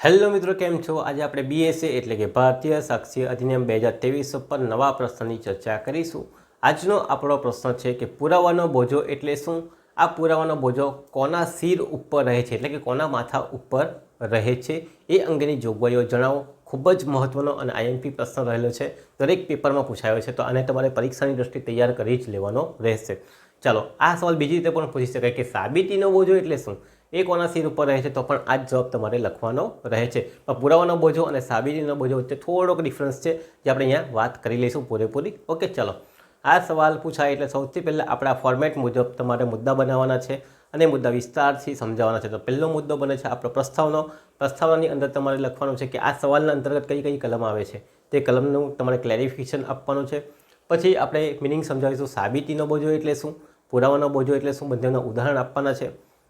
Hello મિત્રો, કેમ છો? આજે આપણે બીએસએ એટલે કે ભારતીય સાક્ષી અધિનિયમ 2023 પર નવા પ્રશ્નની ચર્ચા કરીશું. આજનો આપણો પ્રશ્ન છે કે પુરાવાનો બોજો એટલે શું? આ પુરાવાનો બોજો કોના સિર ઉપર રહે છે એટલે કે કોના માથા ઉપર રહે છે એ અંગેની જોગવાઈઓ જણાવો. ખૂબ જ મહત્વનો અને આઈએમપી પ્રશ્ન રહેલો છે, દરેક પેપરમાં પૂછાયો છે, તો આને તમારે પરીક્ષાની દ્રષ્ટિએ તૈયાર કરી જ લેવાનો રહેશે. ચાલો, આ સવાલ બીજી રીતે પણ પૂછી શકાય કે સાબિતીનો બોજો એટલે શું? એ કોના સિર ઉપર રહે છે? તો પણ આ જ જવાબ તમારે લખવાનો રહે છે. પણ પુરાવાનો બોજો અને સાબિતીનો બોજો વચ્ચે થોડોક ડિફરન્સ છે, જે આપણે અહીંયા વાત કરી લઈશું પૂરેપૂરી. ઓકે, ચાલો. આ સવાલ પૂછાય એટલે સૌથી પહેલાં આપણા ફોર્મેટ મુજબ તમારે મુદ્દા બનાવવાના છે અને મુદ્દા વિસ્તારથી સમજાવવાના છે. તો પહેલો મુદ્દો બને છે આપણો પ્રસ્તાવનો. પ્રસ્તાવનાની અંદર તમારે લખવાનું છે કે આ સવાલના અંતર્ગત કઈ કઈ કલમ આવે છે, તે કલમનું તમારે ક્લેરિફિકેશન આપવાનું છે. પછી આપણે મિનિંગ સમજાવીશું. સાબિતીનો બોજો એટલે શું, પુરાવાનો બોજો એટલે શું, બંનેના ઉદાહરણ આપવાના છે.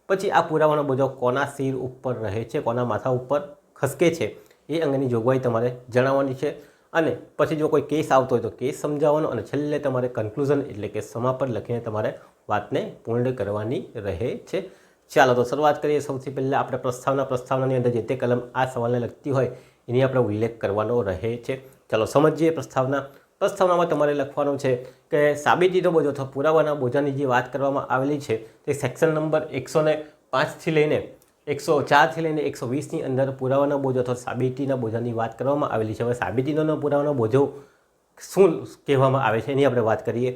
પછી આ પુરાવાનો બોજો કોના સિર ઉપર રહે છે, કોના માથા ઉપર ખસકે છે, એ અંગેની જોગવાઈ તમારે જણાવવાની છે. અને પછી જો કોઈ કેસ આવતો હોય તો કેસ સમજાવવાનો, અને છેલ્લે તમારે કન્ક્લુઝન એટલે કે સમાપન લખીને તમારે વાતને પૂર્ણ કરવાની રહે છે. ચાલો, તો શરૂઆત કરીએ. સૌથી પહેલાં આપણે પ્રસ્તાવનાની અંદર જે તે કલમ આ સવાલને લગતી હોય એની આપણે ઉલ્લેખ કરવાનો રહે છે. ચાલો સમજીએ પ્રસ્તાવનામાં તમારે લખવાનું છે કે સાબિતીનો બોજો અથવા પુરાવાના બોજાની જે વાત કરવામાં આવેલી છે તે સેક્શન નંબર 105થી લઈને 104થી લઈને 120ની અંદર પુરાવાના બોજો અથવા સાબિતીના બોજાની વાત કરવામાં આવેલી છે. હવે સાબિતીનો પુરાવાનો બોજો શું કહેવામાં આવે છે એની આપણે વાત કરીએ.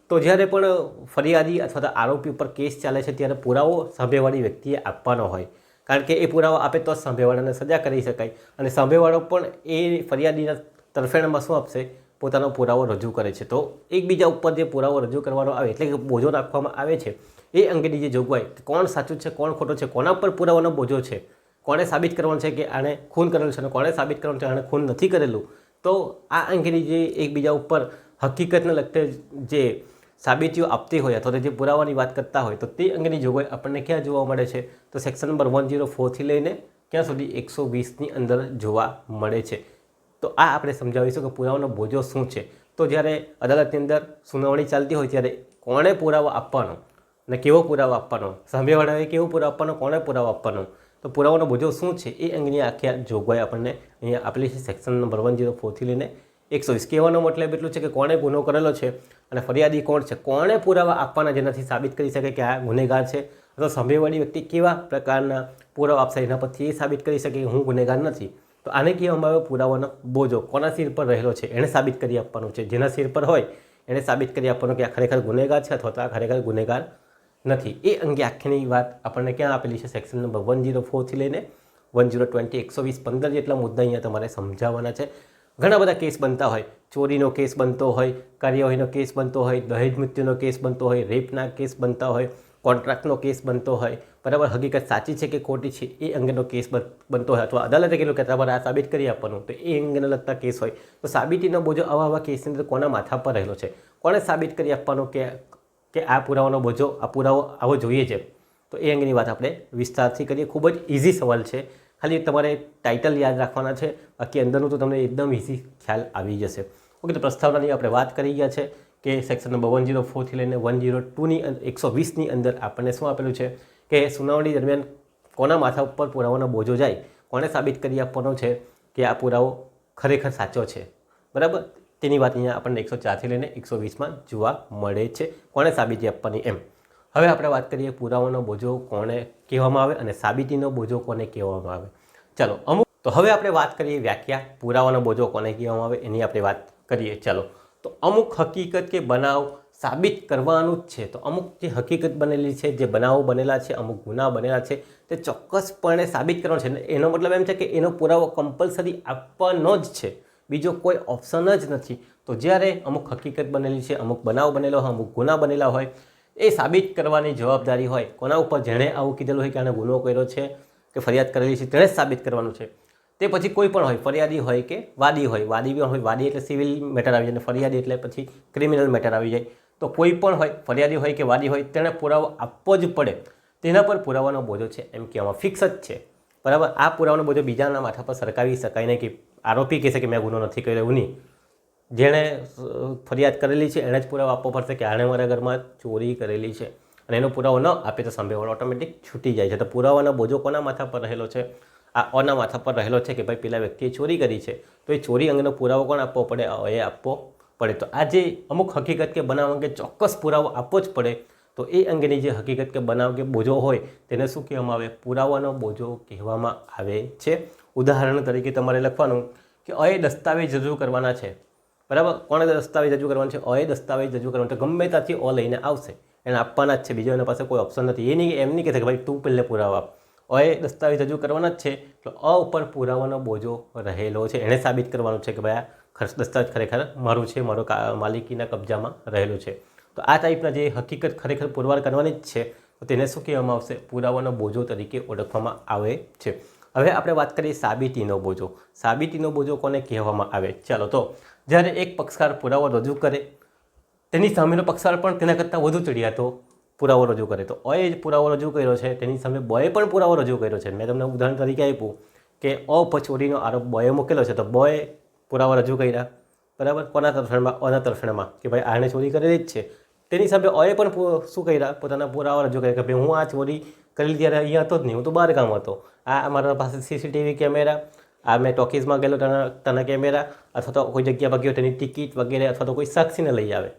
તો જ્યારે પણ ફરિયાદી અથવા તો આરોપી ઉપર કેસ ચાલે છે ત્યારે પુરાવો સામેવાળી વ્યક્તિએ આપવાનો હોય, કારણ કે એ પુરાવો આપે તો સામેવાળાને સજા કરી શકાય. અને સામેવાળો પણ એ ફરિયાદીના તરફેણમાં શું આપશે? પોતાનો પુરાવો રજૂ કરે છે. તો એકબીજા ઉપર જે પુરાવો રજૂ કરવાનો આવે એટલે કે બોજો રાખવામાં આવે છે એ અંગેની જે જોગવાઈ, કોણ સાચું છે કોણ ખોટું છે, કોના પર પુરાવાનો બોજો છે, કોણે સાબિત કરવાનું છે કે આણે ખૂન કરેલું છે અને કોણે સાબિત કરવાનું છે આણે ખૂન નથી કરેલું, તો આ અંગેની જે એકબીજા ઉપર હકીકતને લગતે જે સાબિતીઓ આપતી હોય અથવા તો જે પુરાવાની વાત કરતા હોય તો તે અંગેની જોગવાઈ આપણને ક્યાં જોવા મળે છે? તો સેક્શન નંબર 104થી લઈને ક્યાં સુધી 120ની અંદર જોવા મળે છે. તો આ આપણે સમજાવીશું કે પુરાવાનો બોજો શું છે. તો જ્યારે અદાલતની અંદર સુનાવણી ચાલતી હોય ત્યારે કોણે પુરાવો આપવાનો અને કેવો પુરાવો આપવાનો, સામેવાળાએ કેવો પુરાવો આપવાનો, કોણે પુરાવો આપવાનો, તો પુરાવાનો બોજો શું છે એ અંગેની આખી જોગવાઈ આપણને અહીંયા આપેલી છે સેક્શન નંબર 104થી લઈને 120. કહેવાનો મતલબ એટલું છે કે કોણે ગુનો કરેલો છે અને ફરિયાદી કોણ છે, કોણે પુરાવા આપવાના જેનાથી સાબિત કરી શકે કે આ ગુનેગાર છે, અથવા સામેવાળી વ્યક્તિ કેવા પ્રકારના પુરાવા આપશે એના પરથી એ સાબિત કરી શકે કે હું ગુનેગાર નથી. તો આને કહેવામાં આવે પુરાવાનો બોજો. કોના સિર પર રહેલો છે એણે સાબિત કરી આપવાનું છે. જેના સિર પર હોય એણે સાબિત કરી આપવાનું કે આ ખરેખર ગુનેગાર છે અથવા તો આ ખરેખર ગુનેગાર નથી. એ અંગે આખીની વાત આપણને ક્યાં આપેલી છે? સેક્શન નંબર 104થી લઈને 102, 120, 15 જેટલા મુદ્દા અહીંયા તમારે સમજાવવાના છે. ઘણા બધા કેસ બનતા હોય, ચોરીનો કેસ બનતો હોય, કાર્યવાહીનો કેસ બનતો હોય, દહેજ મૃત્યુનો કેસ બનતો હોય, રેપના કેસ બનતા હોય, કોન્ટ્રાક્ટનો કેસ બનતો હોય, બરાબર, હકીકત સાચી છે કે ખોટી છે એ અંગેનો કેસ બનતો હોય, અથવા અદાલતે કીધું કે તમારે આ સાબિત કરી આપવાનું, તો એ અંગેને લગતા કેસ હોય. તો સાબિતીનો બોજો આવા કેસની અંદર કોના માથા પર રહેલો છે, કોણે સાબિત કરી આપવાનું કે આ પુરાવાનો બોજો, આ પુરાવો આવો જોઈએ છે. તો એ અંગેની વાત આપણે વિસ્તારથી કરીએ. ખૂબ જ ઇઝી સવાલ છે, ખાલી તમારે ટાઇટલ યાદ રાખવાના છે, બાકી અંદરનું તો તમને એકદમ ઇઝી ખ્યાલ આવી જશે. ઓકે, તો પ્રસ્તાવનાની આપણે વાત કરી ગયા છે કે સેક્શન નંબર 104થી લઈને 102ની 120ની અંદર આપણને શું આપેલું છે કે સુનાવણી દરમિયાન કોના માથા ઉપર પુરાવાનો બોજો જાય, કોણે સાબિત કરી આપવાનો છે કે આ પુરાવો ખરેખર સાચો છે, બરાબર, તેની વાત અહીંયા આપણને 104થી લઈને 120માં જોવા મળે છે, કોણે સાબિતી આપવાની એમ. હવે આપણે વાત કરીએ પુરાવાનો બોજો કોને કહેવામાં આવે અને સાબિતીનો બોજો કોને કહેવામાં આવે. ચાલો, તો હવે આપણે વાત કરીએ વ્યાખ્યા. પુરાવાનો બોજો કોને કહેવામાં આવે એની આપણે વાત કરીએ. ચાલો, તો અમુક હકીકત કે બનાવ સાબિત કરવાનું જ છે. તો અમુક જે હકીકત બનેલી છે, જે બનાવો બનેલા છે, અમુક ગુના બનેલા છે, તે ચોક્કસપણે સાબિત કરવાનો છે. એનો મતલબ એમ છે કે એનો પુરાવો કમ્પલસરી આપવાનો જ છે, બીજો કોઈ ઓપ્શન જ નથી. તો જ્યારે અમુક હકીકત બનેલી છે, અમુક બનાવ બનેલો હોય, અમુક ગુના બનેલા હોય, એ સાબિત કરવાની જવાબદારી હોય કોના ઉપર? જેણે આવું કીધેલું હોય કે આણે ગુનો કર્યો છે કે ફરિયાદ કરેલી છે તેણે જ સાબિત કરવાનું છે. તે પછી કોઈ પણ હોય, ફરિયાદી હોય કે વાદી હોય, વાદી પણ હોય, વાદી એટલે સિવિલ મેટર આવી જાય અને ફરિયાદી એટલે પછી ક્રિમિનલ મેટર આવી જાય. તો કોઈ પણ હોય, ફરિયાદી હોય કે વાદી હોય, તેણે પુરાવો આપવો જ પડે. તેના પર પુરાવાનો બોજો છે એમ કહેવામાં ફિક્સ જ છે, બરાબર. આ પુરાવાનો બોજો બીજાના માથા પર સરકાવી શકાય નહીં કે આરોપી કહેશે કે મેં ગુનો નથી કર્યો, એવું નહીં. જેણે ફરિયાદ કરેલી છે એણે જ પુરાવો આપવો પડશે કે આણે મારા ઘરમાં ચોરી કરેલી છે, અને એનો પુરાવો ન આપે તો સામેવાળો ઓટોમેટિક છૂટી જાય છે. તો પુરાવાનો બોજો કોના માથા પર રહેલો છે? આ અના માથા પર રહેલો છે કે ભાઈ પેલા વ્યક્તિએ ચોરી કરી છે, તો એ ચોરી અંગેનો પુરાવો કોણ આપવો પડે? એ આપવો પડે. તો આ જે અમુક હકીકત કે બનાવ અંગે ચોક્કસ પુરાવો આપવો જ પડે, તો એ અંગેની જે હકીકત કે બનાવ કે બોજો હોય તેને શું કહેવામાં આવે? પુરાવાનો બોજો કહેવામાં આવે છે. ઉદાહરણ તરીકે તમારે લખવાનું કે એ દસ્તાવેજ રજૂ કરવાના છે, બરાબર? કોણે દસ્તાવેજ રજૂ કરવાના છે? એ દસ્તાવેજ રજૂ કરવાના, તો ગમે ત્યાંથી લઈને આવશે, એને આપવાના જ છે, બીજો એના પાસે કોઈ ઓપ્શન નથી. એ નહીં એમ નહીં કહેશે કે ભાઈ તું પહેલે પુરાવા આપ. એ દસ્તાવેજ રજૂ કરવાના જ છે, તો ઉપર પુરાવાનો બોજો રહેલો છે. એણે સાબિત કરવાનું છે કે ભાઈ આ દસ્તાવેજ ખરેખર મારું છે, મારો માલિકીના કબજામાં રહેલું છે. તો આ ટાઈપના જે હકીકત ખરેખર પુરવાર કરવાની જ છે, તો તેને શું કહેવામાં આવશે? પુરાવાનો બોજો તરીકે ઓળખવામાં આવે છે. હવે આપણે વાત કરીએ સાબિતીનો બોજો. સાબિતીનો બોજો કોને કહેવામાં આવે? ચાલો, તો જ્યારે એક પક્ષકાર પુરાવો રજૂ કરે, તેની સામેનો પક્ષકાર પણ તેના કરતાં વધુ ચડિયાતો પુરાવો રજૂ કરે, તો એ પુરાવો રજૂ કર્યો છે, તેની સામે બોએ પણ પુરાવો રજૂ કર્યો છે. મેં તમને ઉદાહરણ તરીકે આપ્યું કે પર ચોરીનો આરોપ બોએ મૂકેલો છે, તો બોએ પુરાવા રજૂ કર્યા, બરાબર? કોના તરફેણમાં? અના તરફેણમાં, કે ભાઈ આને ચોરી કરેલી જ છે. તેની સામે ઓએ પણ શું કર્યા? પોતાના પુરાવા રજૂ કર્યા કે ભાઈ હું આ ચોરી કરેલી ત્યારે અહીંયા હતો જ નહીં, હું તો બહાર ગામ હતો. આ અમારા પાસે સીસીટીવી કેમેરા, આ મેં ટોકીઝમાં ગયેલો તેના કેમેરા, અથવા તો કોઈ જગ્યા પર ગયો તેની ટિકિટ વગેરે, અથવા તો કોઈ સાક્ષીને લઈ આવે,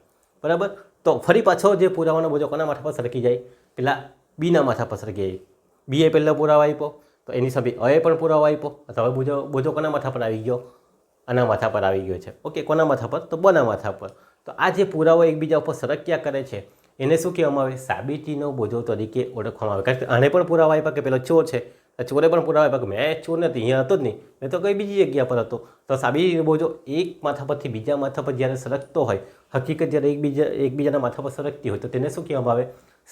બરાબર? તો ફરી પાછો જે પુરાવાનો બોજો કોના માથા પર સરકી જાય? પેલા બીના માથા પર સરકી જાય. બીએ પહેલો પુરાવો આપ્યો, તો એની સામે એ પણ પુરાવો આપ્યો, અથવા બોજો કોના માથા પર આવી ગયો? આના માથા પર આવી ગયો છે. ઓકે, કોના માથા પર? તો બના માથા પર. તો આ જે પુરાવો એકબીજા ઉપર સરક્યા કરે છે, એને શું કહેવામાં આવે? સાબિતીનો બોજો તરીકે ઓળખવામાં આવે. કારણ કે આને પણ પુરાવા આપ્યા કે પેલો ચોર છે, ચોરે પણ પુરાવા આપ્યા કે મેં ચોર નથી, અહીંયા હતો જ નહીં, મેં તો કઈ બીજી જગ્યા પર હતો. તો સાબિતીનો બોજો એક માથા પરથી બીજા માથા પર જ્યારે સરકતો હોય, હકીકત જ્યારે એકબીજાના માથા પર સરકતી હોય, તો તેને શું કહેવામાં આવે?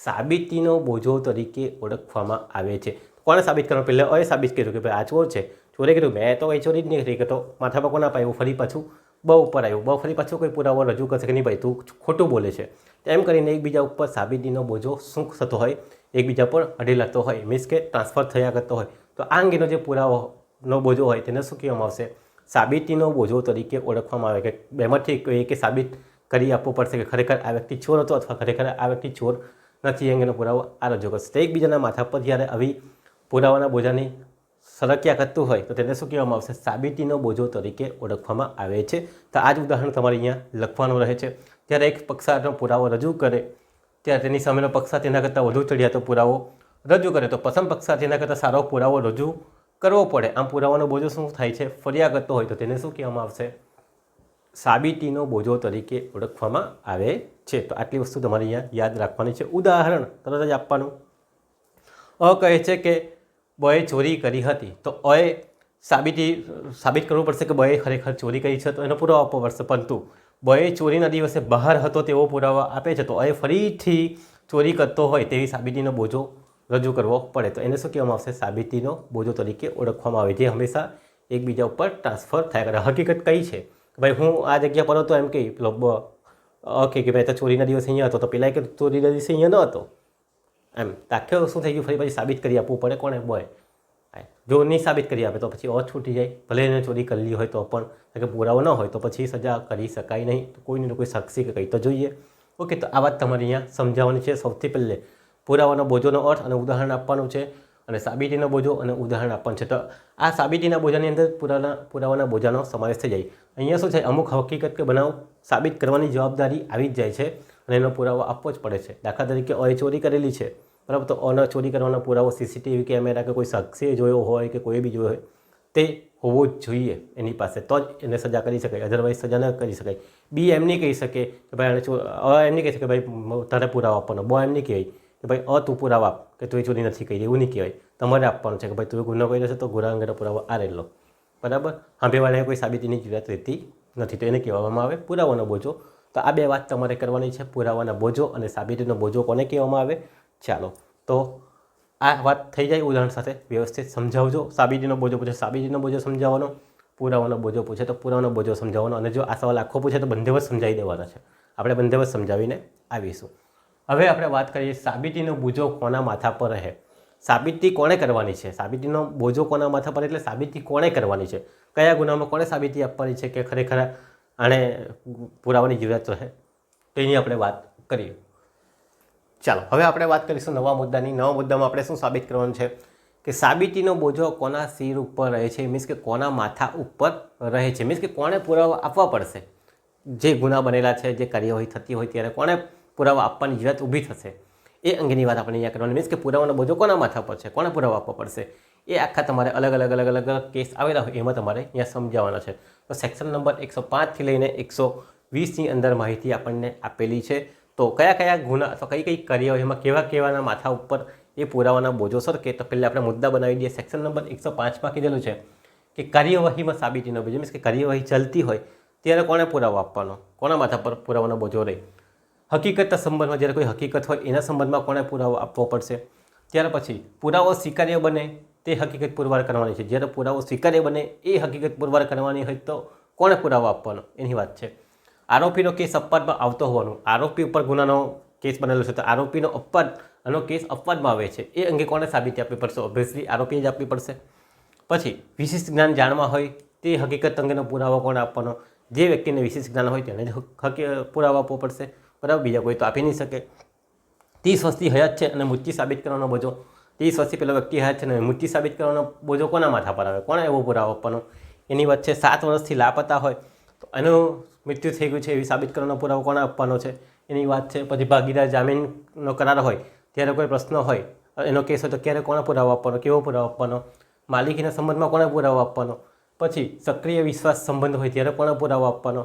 સાબિતીનો બોજો તરીકે ઓળખવામાં આવે છે. કોણે સાબિત કરવાનું? પહેલાં સાબિત કર્યું કે ભાઈ આ ચોર છે, ચોરે કર્યું, મેં તો એ ચોરી જ નહીં કરી, તો માથા પર કોના પાયું? ફરી પાછું બ ઉપર આવ્યું. બ ફરી પાછું કોઈ પુરાવો રજૂ કરશે કે નહીં ભાઈ તું ખોટું બોલે છે. એમ કરીને એકબીજા ઉપર સાબિતીનો બોજો શું થતો હોય? એકબીજા પર અઢી હોય, મીન્સ કે ટ્રાન્સફર થયા કરતો હોય. તો આ અંગેનો જે પુરાવાનો બોજો હોય તેને શું કહેવામાં આવશે? સાબિતીનો બોજો તરીકે ઓળખવામાં આવે. કે બેમાંથી કોઈ કે સાબિત કરી આપવું પડશે કે ખરેખર આ વ્યક્તિ ચોર હતો, અથવા ખરેખર આ વ્યક્તિ ચોર નથી, અંગેનો પુરાવો આ રજૂ કરશે. તો એકબીજાના માથા પર જ્યારે આવી પુરાવાના બોજાની સરક્યા કરતું હોય, તો તેને શું કહેવામાં આવશે? સાબિતીનો બોજો તરીકે ઓળખવામાં આવે છે. તો આ જ ઉદાહરણ તમારે અહીંયા લખવાનું રહે છે. જ્યારે એક પક્ષકારનો પુરાવો રજૂ કરે, ત્યારે તેની સામેનો પક્ષકાર તેના કરતાં વધુ ચડિયાતો પુરાવો રજૂ કરે, તો પ્રથમ પક્ષકાર તેના કરતાં સારો પુરાવો રજૂ કરવો પડે. આમ પુરાવાનો બોજો શું થાય છે? ફર્યા કરતો હોય, તો તેને શું કહેવામાં આવશે? સાબિતીનો બોજો તરીકે ઓળખવામાં આવે છે. તો આટલી વસ્તુ તમારે અહીંયા યાદ રાખવાની છે. ઉદાહરણ તરત જ આપવાનું. કહે છે કે બોએ ચોરી કરી હતી, તો સાબિત કરવું પડશે કે બોએ ખરેખર ચોરી કરી છે, તો એનો પુરાવો આપવો પડશે. પરંતુ બોએ ચોરીના દિવસે બહાર હતો તેવો પુરાવા આપે છે, તો ફરીથી ચોરી કરતો હોય તેવી સાબિતીનો બોજો રજૂ કરવો પડે. તો એને શું કહેવામાં આવશે? સાબિતીનો બોજો તરીકે ઓળખવામાં આવે, જે હંમેશા એકબીજા ઉપર ટ્રાન્સફર થયા કરે. હકીકત કઈ છે? ભાઈ હું આ જગ્યા પર હતો, એમ કહી પેલો ઓકે કે ભાઈ તો ચોરીના દિવસે અહીંયા હતો, તો પેલા કે ચોરીના દિવસે અહીંયા ન હતો, એમ દાખલો શું થઈ ગયું? ફરી પછી સાબિત કરી આપવું પડે. કોણે? બોય. જો નહીં સાબિત કરી આપે તો પછી છૂટી જાય, ભલે એને ચોરી કરેલી હોય તો પણ, કે પુરાવો ન હોય તો પછી સજા કરી શકાય નહીં. તો કોઈને કોઈ સાક્ષી કે કંઈ તો જોઈએ. ઓકે, તો આ વાત તમારે અહીંયા સમજાવવાની છે. સૌથી પહેલે પુરાવાનો બોજોનો અર્થ અને ઉદાહરણ આપવાનું છે, અને સાબિતીનો બોજો અને ઉદાહરણ આપવાનું છે. તો આ સાબિતીના બોજાની અંદર પુરાવાના બોજાનો સમાવેશ થઈ જાય. અહીંયા શું છે? અમુક હકીકત કે બનાવ સાબિત કરવાની જવાબદારી આવી જ જાય છે, અને એનો પુરાવો આપવો જ પડે છે. દાખલા તરીકે ચોરી કરેલી છે, બરાબર, તો ચોરી કરવાનો પુરાવો સીસીટીવી કેમેરા કે કોઈ શખ્સે જોયો હોય કે કોઈ બી જોયો હોય તે હોવો જ જોઈએ એની પાસે, તો જ એને સજા કરી શકાય. અધરવાઇઝ સજા ન કરી શકાય. બી એમ નહીં કહી શકે કે ભાઈ એમ નહીં કહી શકે ભાઈ તારે પુરાવો આપવાનો. બો એમ નહીં કહેવાય કે ભાઈ તું પુરાવા આપ કે તું ચોરી નથી કરી, એવું નહીં કહેવાય. તમારે આપવાનું છે કે ભાઈ તું ગુનો કર્યો છે, તો ગુના અંગેનો પુરાવો આ રહેલો, બરાબર. સાંભળવાને કોઈ સાબિતીની જરૂરિયાત રહેતી નથી, તો એને કહેવામાં આવે પુરાવાનો બોજો. તો આ બે વાત તમારે કરવાની છે, પુરાવાના બોજો અને સાબિતીનો બોજો કોને કહેવામાં આવે. ચાલો, તો આ વાત થઈ જાય. ઉદાહરણ સાથે વ્યવસ્થિત સમજાવજો. સાબિતીનો બોજો પૂછે, સાબિતીનો બોજો સમજાવવાનો. પુરાવાનો બોજો પૂછે તો પુરાવાનો બોજો સમજાવવાનો. અને જો આ સવાલ આખો પૂછે તો બંને વસ્તુ સમજાવી દેવાના છે. આપણે બંને વસ્તુ સમજાવીને આવીશું. હવે આપણે વાત કરીએ સાબિતીનો બોજો કોના માથા પર રહે. સાબિતી કોણે કરવાની છે? સાબિતીનો બોજો કોના માથા પર, એટલે સાબિતી કોણે કરવાની છે? કયા ગુનામાં કોણે સાબિતી આપવાની છે કે ખરેખર આણે પુરાવાની જરૂરિયાત રહે, તો એની આપણે વાત કરીએ. ચાલો, હવે આપણે વાત કરીશું નવા મુદ્દાની. નવા મુદ્દામાં આપણે શું સાબિત કરવાનું છે કે સાબિતીનો બોજો કોના સિર ઉપર રહે છે, મીન્સ કે કોના માથા ઉપર રહે છે, મીન્સ કે કોણે પુરાવા આપવા પડશે. જે ગુના બનેલા છે, જે કાર્યવાહી થતી હોય ત્યારે કોણે પુરાવા આપવાની જરૂરિયાત ઊભી થશે એ અંગેની વાત આપણે અહીંયા કરવાની. મીન્સ કે પુરાવાનો બોજો કોના માથા પર છે, કોણે પુરાવા આપવા પડશે, એ આખા તમારે અલગ અલગ કેસ આવેલા હોય એમાં તમારે અહીંયા સમજાવવાના છે. તો સેક્શન નંબર 105થી લઈને 120ની અંદર માહિતી આપણને આપેલી છે. તો કયા કયા ગુના અથવા કઈ કાર્યવાહીમાં કેવાના માથા ઉપર એ પુરાવાના બોજો સરકે. તો પહેલાં આપણે મુદ્દા બનાવી દઈએ. સેક્શન નંબર 105માં કીધેલું છે કે કાર્યવાહીમાં સાબિતીનો બોજો, મીન્સ કે કાર્યવાહી ચાલતી હોય ત્યારે કોણે પુરાવો આપવાનો, કોના માથા પર પુરાવાનો બોજો રહે. હકીકતના સંબંધમાં જ્યારે કોઈ હકીકત હોય એના સંબંધમાં કોણે પુરાવો આપવો પડશે. ત્યાર પછી પુરાવો સ્વીકાર્ય બને તે હકીકત પુરવાર કરવાની છે. જ્યારે પુરાવો સ્વીકાર્ય બને એ હકીકત પુરવાર કરવાની હોય તો કોણે પુરાવો આપવાનો એની વાત છે. આરોપીનો કેસ અપવાદમાં આવતો હોવાનું, આરોપી ઉપર ગુનાનો કેસ બનેલો છે તો આરોપીનો અપવાદનો કેસ અપવાદમાં આવે છે એ અંગે કોણે સાબિતી આપવી પડશે. ઓબ્વિયસલી આરોપીએ જ આપવી પડશે. પછી વિશિષ્ટ જ્ઞાન જાણવા હોય તે હકીકત અંગેનો પુરાવો કોણે આપવાનો. જે વ્યક્તિને વિશિષ્ટ જ્ઞાન હોય તેને જ પુરાવો આપવો પડશે, બરાબર, બીજા કોઈ તો આપી નહીં શકે. 30 વર્ષથી હયાત છે અને મૃત્યુ સાબિત કરવાનો બોજો, 30 વર્ષથી પેલો વ્યક્તિ હયાત છે અને મૃત્યુ સાબિત કરવાનો બોજો કોના માથા પર આવે, કોણે એવો પુરાવો આપવાનો એની વાત છે. 7 વર્ષથી લાપતા હોય તો એનું મૃત્યુ થઈ ગયું છે એવી સાબિત કરવાનો પુરાવો કોણે આપવાનો છે એની વાત છે. પછી ભાગીદાર જામીનનો કરાર હોય ત્યારે કોઈ પ્રશ્ન હોય એનો કેસ હોય તો ક્યારે કોણે પુરાવો આપવાનો, કેવો પુરાવો આપવાનો, માલિકીના સંબંધમાં કોણે પુરાવો આપવાનો. પછી સક્રિય વિશ્વાસ સંબંધ હોય ત્યારે કોણે પુરાવો આપવાનો.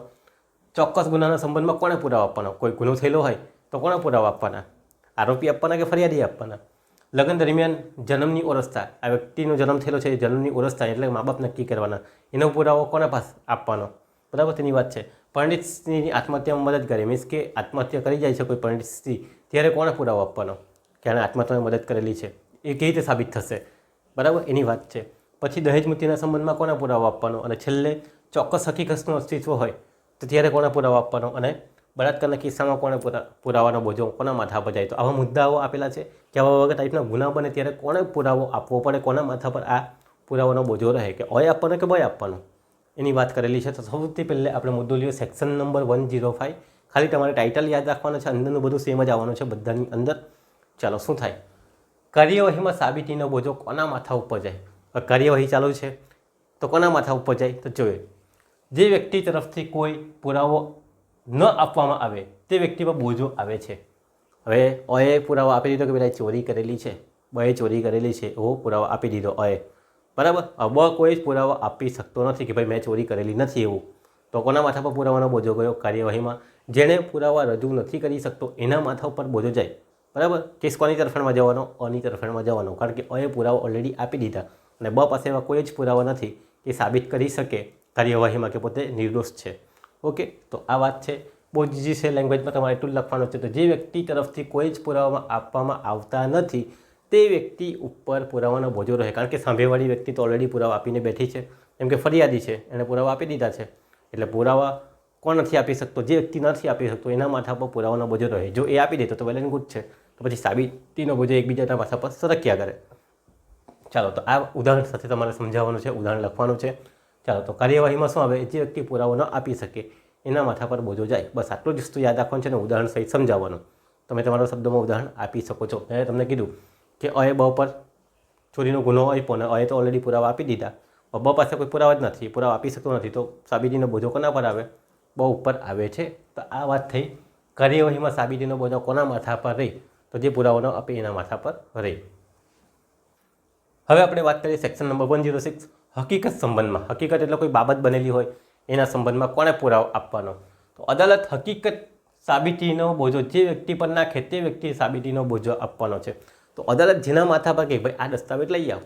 ચોક્કસ ગુનાના સંબંધમાં કોણે પુરાવો આપવાનો, કોઈ ગુનો થયેલો હોય તો કોણે પુરાવો આપવાના, આરોપી આપવાના કે ફરિયાદી આપવાના. લગ્ન દરમિયાન જન્મની ઓળખતા, આ વ્યક્તિનો જન્મ થયેલો છે એ જન્મની ઓળખતા એટલે મા બાપ નક્કી કરવાના, એનો પુરાવો કોના પાસે આપવાનો, બરાબર, તેની વાત છે. પરિણીત સ્ત્રીની આત્મહત્યામાં મદદ કરે, મીન્સ કે આત્મહત્યા કરી જાય છે કોઈ પરિણીત સ્ત્રી ત્યારે કોણે પુરાવો આપવાનો કે આણે આત્મહત્યામાં મદદ કરેલી છે, એ કેવી રીતે સાબિત થશે, બરાબર, એની વાત છે. પછી દહેજ મૃત્યુના સંબંધમાં કોને પુરાવો આપવાનો અને છેલ્લે ચોક્કસ હકીકતનું અસ્તિત્વ હોય તો ત્યારે કોણે પુરાવો આપવાનો અને બળાત્કારના કિસ્સામાં કોણે પુરાવાનો બોજો કોના માથા પર જાય. તો આવા મુદ્દાઓ આપેલા છે કે આવા વગર ટાઈપના ગુના બને ત્યારે કોણે પુરાવો આપવો પડે, કોના માથા પર આ પુરાવાનો બોજો રહે, કે ઓય આપવાનો કે બોય આપવાનો એની વાત કરેલી છે. તો સૌથી પહેલાં આપણે મુદ્દો લઈએ સેક્શન નંબર 105. ખાલી તમારે ટાઇટલ યાદ રાખવાનું છે, અંદરનું બધું સેમ જ આવવાનું છે બધાની અંદર. ચાલો, શું થાય, કાર્યવાહીમાં સાબિતીનો બોજો કોના માથા ઉપર જાય. કાર્યવાહી ચાલુ છે તો કોના માથા ઉપર જાય તો જોઈએ, જે વ્યક્તિ તરફથી કોઈ પુરાવો ન આપવામાં આવે તે વ્યક્તિ પર બોજો આવે છે. હવે ઓએ પુરાવો આપી દીધો કે પેલા ચોરી કરેલી છે, બોએ ચોરી કરેલી છે એવો પુરાવો આપી દીધો ઓએ, બરાબર. હવે કોઈ જ પુરાવો આપી શકતો નથી કે ભાઈ મેં ચોરી કરેલી નથી એવું, તો કોના માથા પર પુરાવાનો બોજો ગયો કાર્યવાહીમાં. જેણે પુરાવા રજૂ નથી કરી શકતો એના માથા ઉપર બોજો જાય, બરાબર. કેસ કોની તરફેણમાં જવાનો, ઓની તરફેણમાં જવાનો, કારણ કે ઓએ પુરાવો ઓલરેડી આપી દીધા અને બ પાસે એવા કોઈ જ પુરાવા નથી કે સાબિત કરી શકે કાર્યવાહીમાં કે પોતે નિર્દોષ છે. ઓકે, તો આ વાત છે. બહુ જ ઈઝી છે, લેંગ્વેજમાં તમારે એટલું જ લખવાનું છે. તો જે વ્યક્તિ તરફથી કોઈ જ પુરાવામાં આપવામાં આવતા નથી તે વ્યક્તિ ઉપર પુરાવાનો બોજો રહે, કારણ કે સાંભેવાળી વ્યક્તિ તો ઓલરેડી પુરાવા આપીને બેઠી છે, જેમ કે ફરિયાદી છે, એણે પુરાવા આપી દીધા છે, એટલે પુરાવા કોણ નથી આપી શકતો, જે વ્યક્તિ નથી આપી શકતો એના માથા પર પુરાવાનો બોજો રહે. જો એ આપી દેતો તો વેલ એન્ડ ગુડ છે, તો પછી સાબિતીનો બોજો એકબીજાના માથા પર સરક્યા કરે. ચાલો, તો આ ઉદાહરણ સાથે તમારે સમજાવવાનું છે, ઉદાહરણ લખવાનું છે. ચાલો, તો કાર્યવાહીમાં શું આવે, જે વ્યક્તિ પુરાવો ન આપી શકે એના માથા પર બોજો જાય. બસ આટલું જ વસ્તુ યાદ રાખવાનું છે ને ઉદાહરણ સહિત સમજાવવાનું. તમે તમારા શબ્દોમાં ઉદાહરણ આપી શકો છો. મેં તમને કીધું કે અએ બ પર ચોરીનો ગુનો આપ્યો ને અએ તો ઓલરેડી પુરાવા આપી દીધા, બ પાસે કોઈ પુરાવા જ નથી, પુરાવા આપી શકતો નથી, તો સાબિતીનો બોજો કોના પર આવે, બ ઉપર આવે છે. તો આ વાત થઈ કાર્યવાહીમાં સાબિતીનો બોજો કોના માથા પર રહે, તો જે પુરાવો ન આપે એના માથા પર રહે. હવે આપણે વાત કરીએ સેક્શન નંબર 106 હકીકત સંબંધમાં. હકીકત એટલે કોઈ બાબત બનેલી હોય એના સંબંધમાં કોણે પુરાવો આપવાનો. તો અદાલત હકીકત સાબિતીનો બોજો જે વ્યક્તિ પર નાખે તે વ્યક્તિ સાબિતીનો બોજો આપવાનો છે. તો અદાલત જેના માથા પર કે ભાઈ આ દસ્તાવેજ લઈ આવ,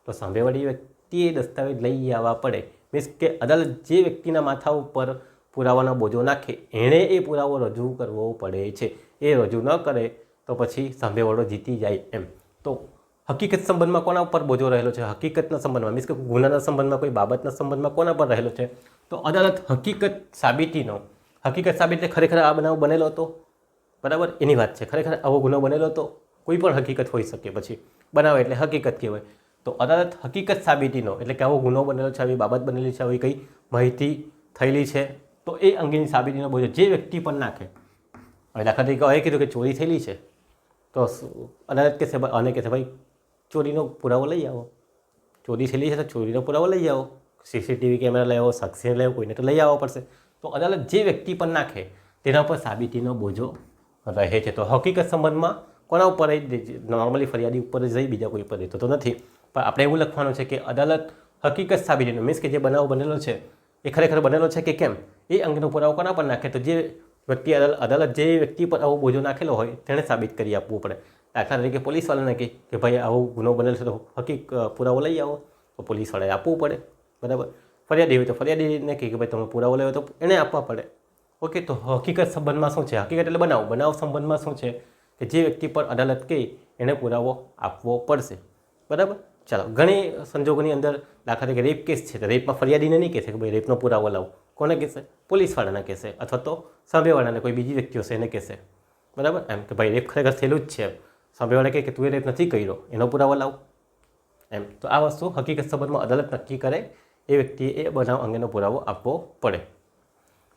તો સામેવાળી વ્યક્તિએ દસ્તાવેજ લઈ આવવા પડે. મીન્સ કે અદાલત જે વ્યક્તિના માથા ઉપર પુરાવાનો બોજો નાખે એણે એ પુરાવો રજૂ કરવો પડે છે. એ રજૂ ન કરે તો પછી સામેવાળો જીતી જાય એમ. તો હકીકત સંબંધમાં કોના ઉપર બોજો રહેલો છે, હકીકતના સંબંધમાં, મીન્સ કે ગુનાના સંબંધમાં, કોઈ બાબતના સંબંધમાં કોના પર રહેલો છે, તો અદાલત હકીકત સાબિતીનો, હકીકત સાબિત ખરેખર આ બનાવ બનેલો હતો, બરાબર, એની વાત છે. ખરેખર આવો ગુનો બનેલો હતો, કોઈ પણ હકીકત હોઈ શકે, પછી બનાવે એટલે હકીકત કહેવાય. તો અદાલત હકીકત સાબિતીનો એટલે કે આવો ગુનો બનેલો છે, આવી બાબત બનેલી છે, આવી કઈ માહિતી થયેલી છે, તો એ અંગેની સાબિતીનો બોજો જે વ્યક્તિ પર નાખે. હવે દાખલા તરીકે એ કીધું કે ચોરી થયેલી છે, તો અદાલત કહેશે અને કહેશે ભાઈ ચોરીનો પુરાવો લઈ આવો, ચોરી થયેલી છે તો ચોરીનો પુરાવો લઈ આવો, સીસીટીવી કેમેરા લઈ આવો, સાક્ષીને લઈ આવો, કોઈને તો લઈ આવવો પડશે. તો અદાલત જે વ્યક્તિ પર નાખે તેના પર સાબિતીનો બોજો રહે છે. તો હકીકત સંબંધમાં કોના ઉપર નોર્મલી ફરિયાદી ઉપર જ રહી, બીજા કોઈ ઉપર રહેતો તો નથી. પણ આપણે એવું લખવાનું છે કે અદાલત હકીકત સાબિતીનો મીન્સ કે જે બનાવ બનેલો છે એ ખરેખર બનેલો છે કે કેમ એ અંગેનો પુરાવો કોના પર નાખે, તો જે વ્યક્તિ અદાલત જે વ્યક્તિ પર આવો બોજો નાખેલો હોય તેણે સાબિત કરી આપવું પડે. દાખલા તરીકે પોલીસવાળાને કહે કે ભાઈ આવો ગુનો બનેલો છે તો પુરાવો લઈ આવો, તો પોલીસવાળાએ આપવું પડે. બરાબર. ફરિયાદી હોય તો ફરિયાદીને કહે કે ભાઈ તમે પુરાવો લેવો તો એને આપવા પડે. ઓકે. તો હકીકત સંબંધમાં શું છે, હકીકત એટલે બનાવ સંબંધમાં શું છે કે જે વ્યક્તિ પર અદાલત કહે એને પુરાવો આપવો પડશે. બરાબર. ચાલો, ઘણી સંજોગોની અંદર દાખલા તરીકે રેપ કેસ છે તો રેપમાં ફરિયાદીને નહીં કહેશે કે ભાઈ રેપનો પુરાવો લાવો, કોને કહેશે, પોલીસવાળાને કહેશે અથવા તો સામેવાળાને કોઈ બીજી વ્યક્તિ હશે એને કહેશે. બરાબર. એમ કે ભાઈ રેપ ખરેખર થયેલું જ છે, સામેવાળા કહે કે તું એ રેપ નથી કર્યો એનો પુરાવો લાવ. એમ તો આ વસ્તુ હકીકત સંબંધમાં અદાલત નક્કી કરે એ વ્યક્તિએ એ બનાવ અંગેનો પુરાવો આપવો પડે.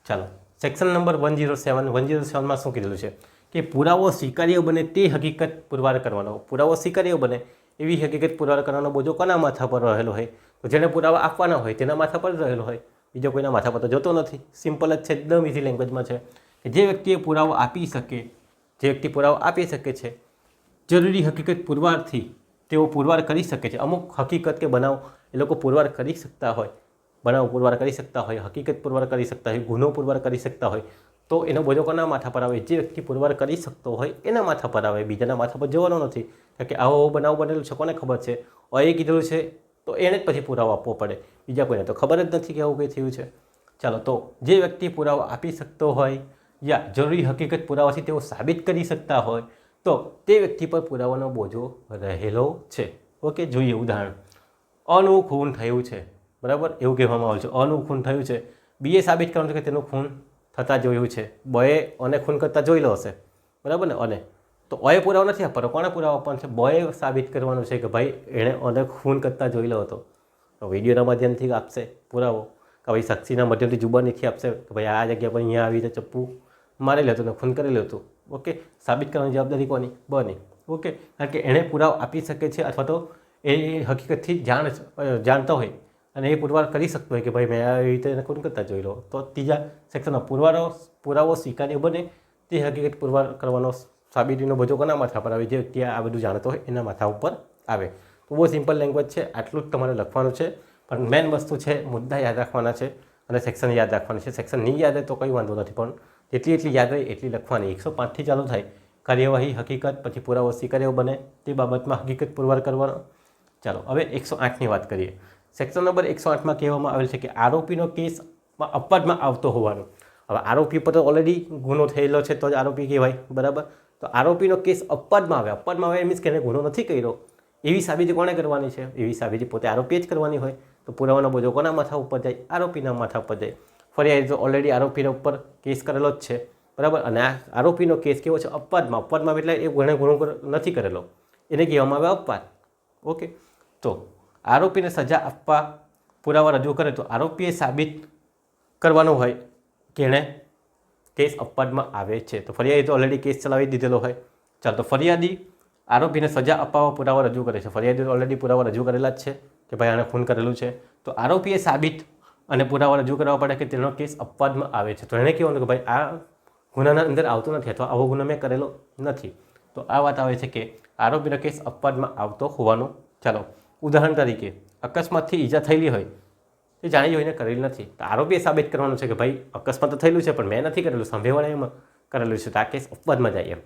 ચાલો, સેક્શન નંબર 107માં શું કીધેલું છે કે પુરાવો સ્વીકાર્ય બને તે હકીકત પુરવાર કરવાનો. પુરાવો સ્વીકાર્ય બને એવી હકીકત પુરવાર કરવાનો બોજો કોના માથા પર રહેલો હોય, તો જેને પુરાવા આપવાના હોય તેના માથા પર રહેલો હોય, બીજો કોઈના માથા પર તો જતો નથી. સિમ્પલ જ છે, એકદમ ઇઝી લેંગ્વેજમાં છે કે જે વ્યક્તિએ પુરાવો આપી શકે, જે વ્યક્તિ પુરાવો આપી શકે છે, જરૂરી હકીકત પુરવારથી તેઓ પુરવાર કરી શકે છે. અમુક હકીકત કે બનાવ એ લોકો પુરવાર કરી શકતા હોય, બનાવ પુરવાર કરી શકતા હોય, હકીકત પુરવાર કરી શકતા હોય, ગુનો પુરવાર કરી શકતા હોય, તો એનો બોજો કોના માથા પર આવે, જે વ્યક્તિ પુરવાર કરી શકતો હોય એના માથા પર આવે, બીજાના માથા પર જવાનો નથી. કારણ કે આવો બનાવ બનેલો છે કોને ખબર છે, એ કીધેલું છે તો એને જ પછી પુરાવો આપવો પડે, બીજા કોઈને તો ખબર જ નથી કે આવું કંઈ થયું છે. ચાલો, તો જે વ્યક્તિ પુરાવો આપી શકતો હોય યા જરૂરી હકીકત પુરાવાથી તેઓ સાબિત કરી શકતા હોય તો તે વ્યક્તિ પર પુરાવાનો બોજો રહેલો છે. ઓકે. જોઈએ ઉદાહરણ. અનું ખૂન થયું છે. બરાબર. એવું કહેવામાં આવે છે અનું ખૂન થયું છે. બીએ સાબિત કરવાનું છે કે તેનું ખૂન થતાં જોયું છે. બોએ અને ખૂન કરતાં જોઈ લો હશે. બરાબર ને. અને તો ઓએ પુરાવો નથી આપવાનો, કોને પુરાવો આપવાનો છે, બોએ સાબિત કરવાનું છે કે ભાઈ એણે અને ખૂન કરતાં જોઈ લો હતો. તો વિડીયોના માધ્યમથી આપશે પુરાવો, કે ભાઈ સાક્ષીના માધ્યમથી જુબાનીથી આપશે કે ભાઈ આ જગ્યા પર અહીંયા આવી રીતે ચપ્પુ મારેલું હતું ને ખૂન કરેલું હતું. ઓકે. સાબિત કરવાની જવાબદારી કોની, બની. ઓકે. કારણ કે એણે પુરાવો આપી શકે છે અથવા તો એ હકીકતથી જાણતો હોય અને એ પુરવાર કરી શકતો હોય કે ભાઈ મેં આવી રીતે એને ખૂન કરતા જોઈ લો, તો ત્રીજા સેક્શનમાં પુરાવો સ્વીકાર્ય બને તે હકીકત પુરવાર કરવાનો સાબિતીનો બોજો કોના માથા પર આવે, જે વ્યક્તિ આ બધું જાણતો હોય એના માથા ઉપર આવે. તો બહુ સિમ્પલ લેંગ્વેજ છે, આટલું જ તમારે લખવાનું છે. પણ મેઇન વસ્તુ છે મુદ્દા યાદ રાખવાના છે અને સેક્શન યાદ રાખવાનું છે. સેક્શન નહીં યાદ હોય તો કંઈ વાંધો નથી, પણ જેટલી યાદ હોય એટલી લખવાની. 105થી ચાલુ થાય કાર્યવાહી હકીકત, પછી પુરાવો સ્વીકાર્ય બને તે બાબતમાં હકીકત પુરવાર કરવાનો. ચાલો, હવે 108ની વાત કરીએ. સેક્શન નંબર 108માં કહેવામાં આવેલ છે કે આરોપીનો કેસમાં અપવાદમાં આવતો હોવાનો. હવે આરોપી પર તો ઓલરેડી ગુનો થયેલો છે તો જ આરોપી કહેવાય. બરાબર. તો આરોપીનો કેસ અપવાદમાં આવે મીન્સ કે એને ગુનો નથી કર્યો એવી સાબિતી કોણે કરવાની છે, એવી સાબિતી પોતે આરોપીએ જ કરવાની હોય. તો પુરાવાનો બોજો કોના માથા ઉપર જાય, આરોપીના માથા ઉપર જાય. ફરિયાદી તો ઓલરેડી આરોપીના ઉપર કેસ કરેલો જ છે. બરાબર. અને આ આરોપીનો કેસ કેવો છે, અપવાદમાં એટલે એ ગુનો નથી કરેલો, એને કહેવામાં આવે અપવાદ. ઓકે. તો આરોપીને સજા આપવા પુરાવા રજૂ કરે તો આરોપીએ સાબિત કરવાનું હોય કે એણે કેસ અપવાદમાં આવે છે. તો ફરિયાદી તો ઓલરેડી કેસ ચલાવી દીધેલો હોય. ચાલો, તો ફરિયાદી આરોપીને સજા અપાવવા પુરાવા રજૂ કરે છે. ફરિયાદી તો ઓલરેડી પુરાવા રજૂ કરેલા જ છે કે ભાઈ આણે ખૂન કરેલું છે. તો આરોપીએ સાબિત અને પુરાવા રજૂ કરવા પડે કે તેનો કેસ અપવાદમાં આવે છે. તો એણે કહેવાનું કે ભાઈ આ ગુનાના અંદર આવતો નથી અથવા આવો ગુનો મેં કરેલો નથી. તો આ વાત આવે છે કે આરોપીનો કેસ અપવાદમાં આવતો હોવાનું. ચાલો, ઉદાહરણ તરીકે અકસ્માતથી ઈજા થયેલી હોય એ જાણી જોઈને કરેલી નથી, તો આરોપીએ સાબિત કરવાનું છે કે ભાઈ અકસ્માત તો થયેલું છે પણ મેં નથી કરેલું, સાંભળેવાળાએ એમાં કરેલું છે, તો આ કેસ અપવાદમાં જાય એમ.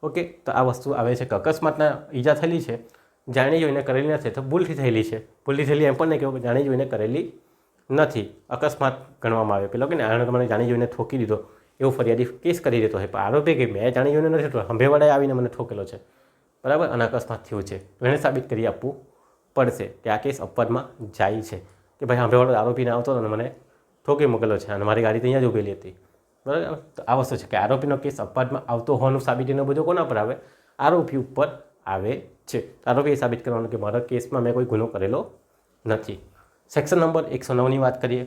ઓકે. તો આ વસ્તુ આવે છે કે અકસ્માતના ઈજા થયેલી છે, જાણી જોઈને કરેલી નથી, તો ભૂલથી થયેલી છે. ભૂલથી થયેલી એમ પણ નહીં કહેવું કે જાણી જોઈને કરેલી નથી, અકસ્માત ગણવામાં આવે. પેલો કે ને આણે મને જાણી જોઈને ઠોકી દીધો એવું ફરિયાદી કેસ કરી દેતો હોય, પણ આરોપી કે મેં જાણી જોઈને નથી ઠોકેલો, સાંભળેવાળાએ આવીને મને ઠોકેલો છે. બરાબર. અને અકસ્માત થયું છે તો એને સાબિત કરી આપવું પડશે કે આ કેસ અપવાદમાં જાય છે કે ભાઈ સાંભળેવાળો આરોપીને આવતો અને મને ઠોકી મૂકેલો છે અને મારી ગાડી ત્યાં જ ઊભેલી હતી. બરાબર. તો આ વસ્તુ છે કે આરોપીનો કેસ અપવાદમાં આવતો હોવાનું સાબિતીનો બોજો કોના પર આવે, આરોપી ઉપર આવે છે. આરોપીએ સાબિત કરવાનું કે મારા કેસમાં મેં કોઈ ગુનો કરેલો નથી. સેક્શન નંબર 109ની વાત કરીએ.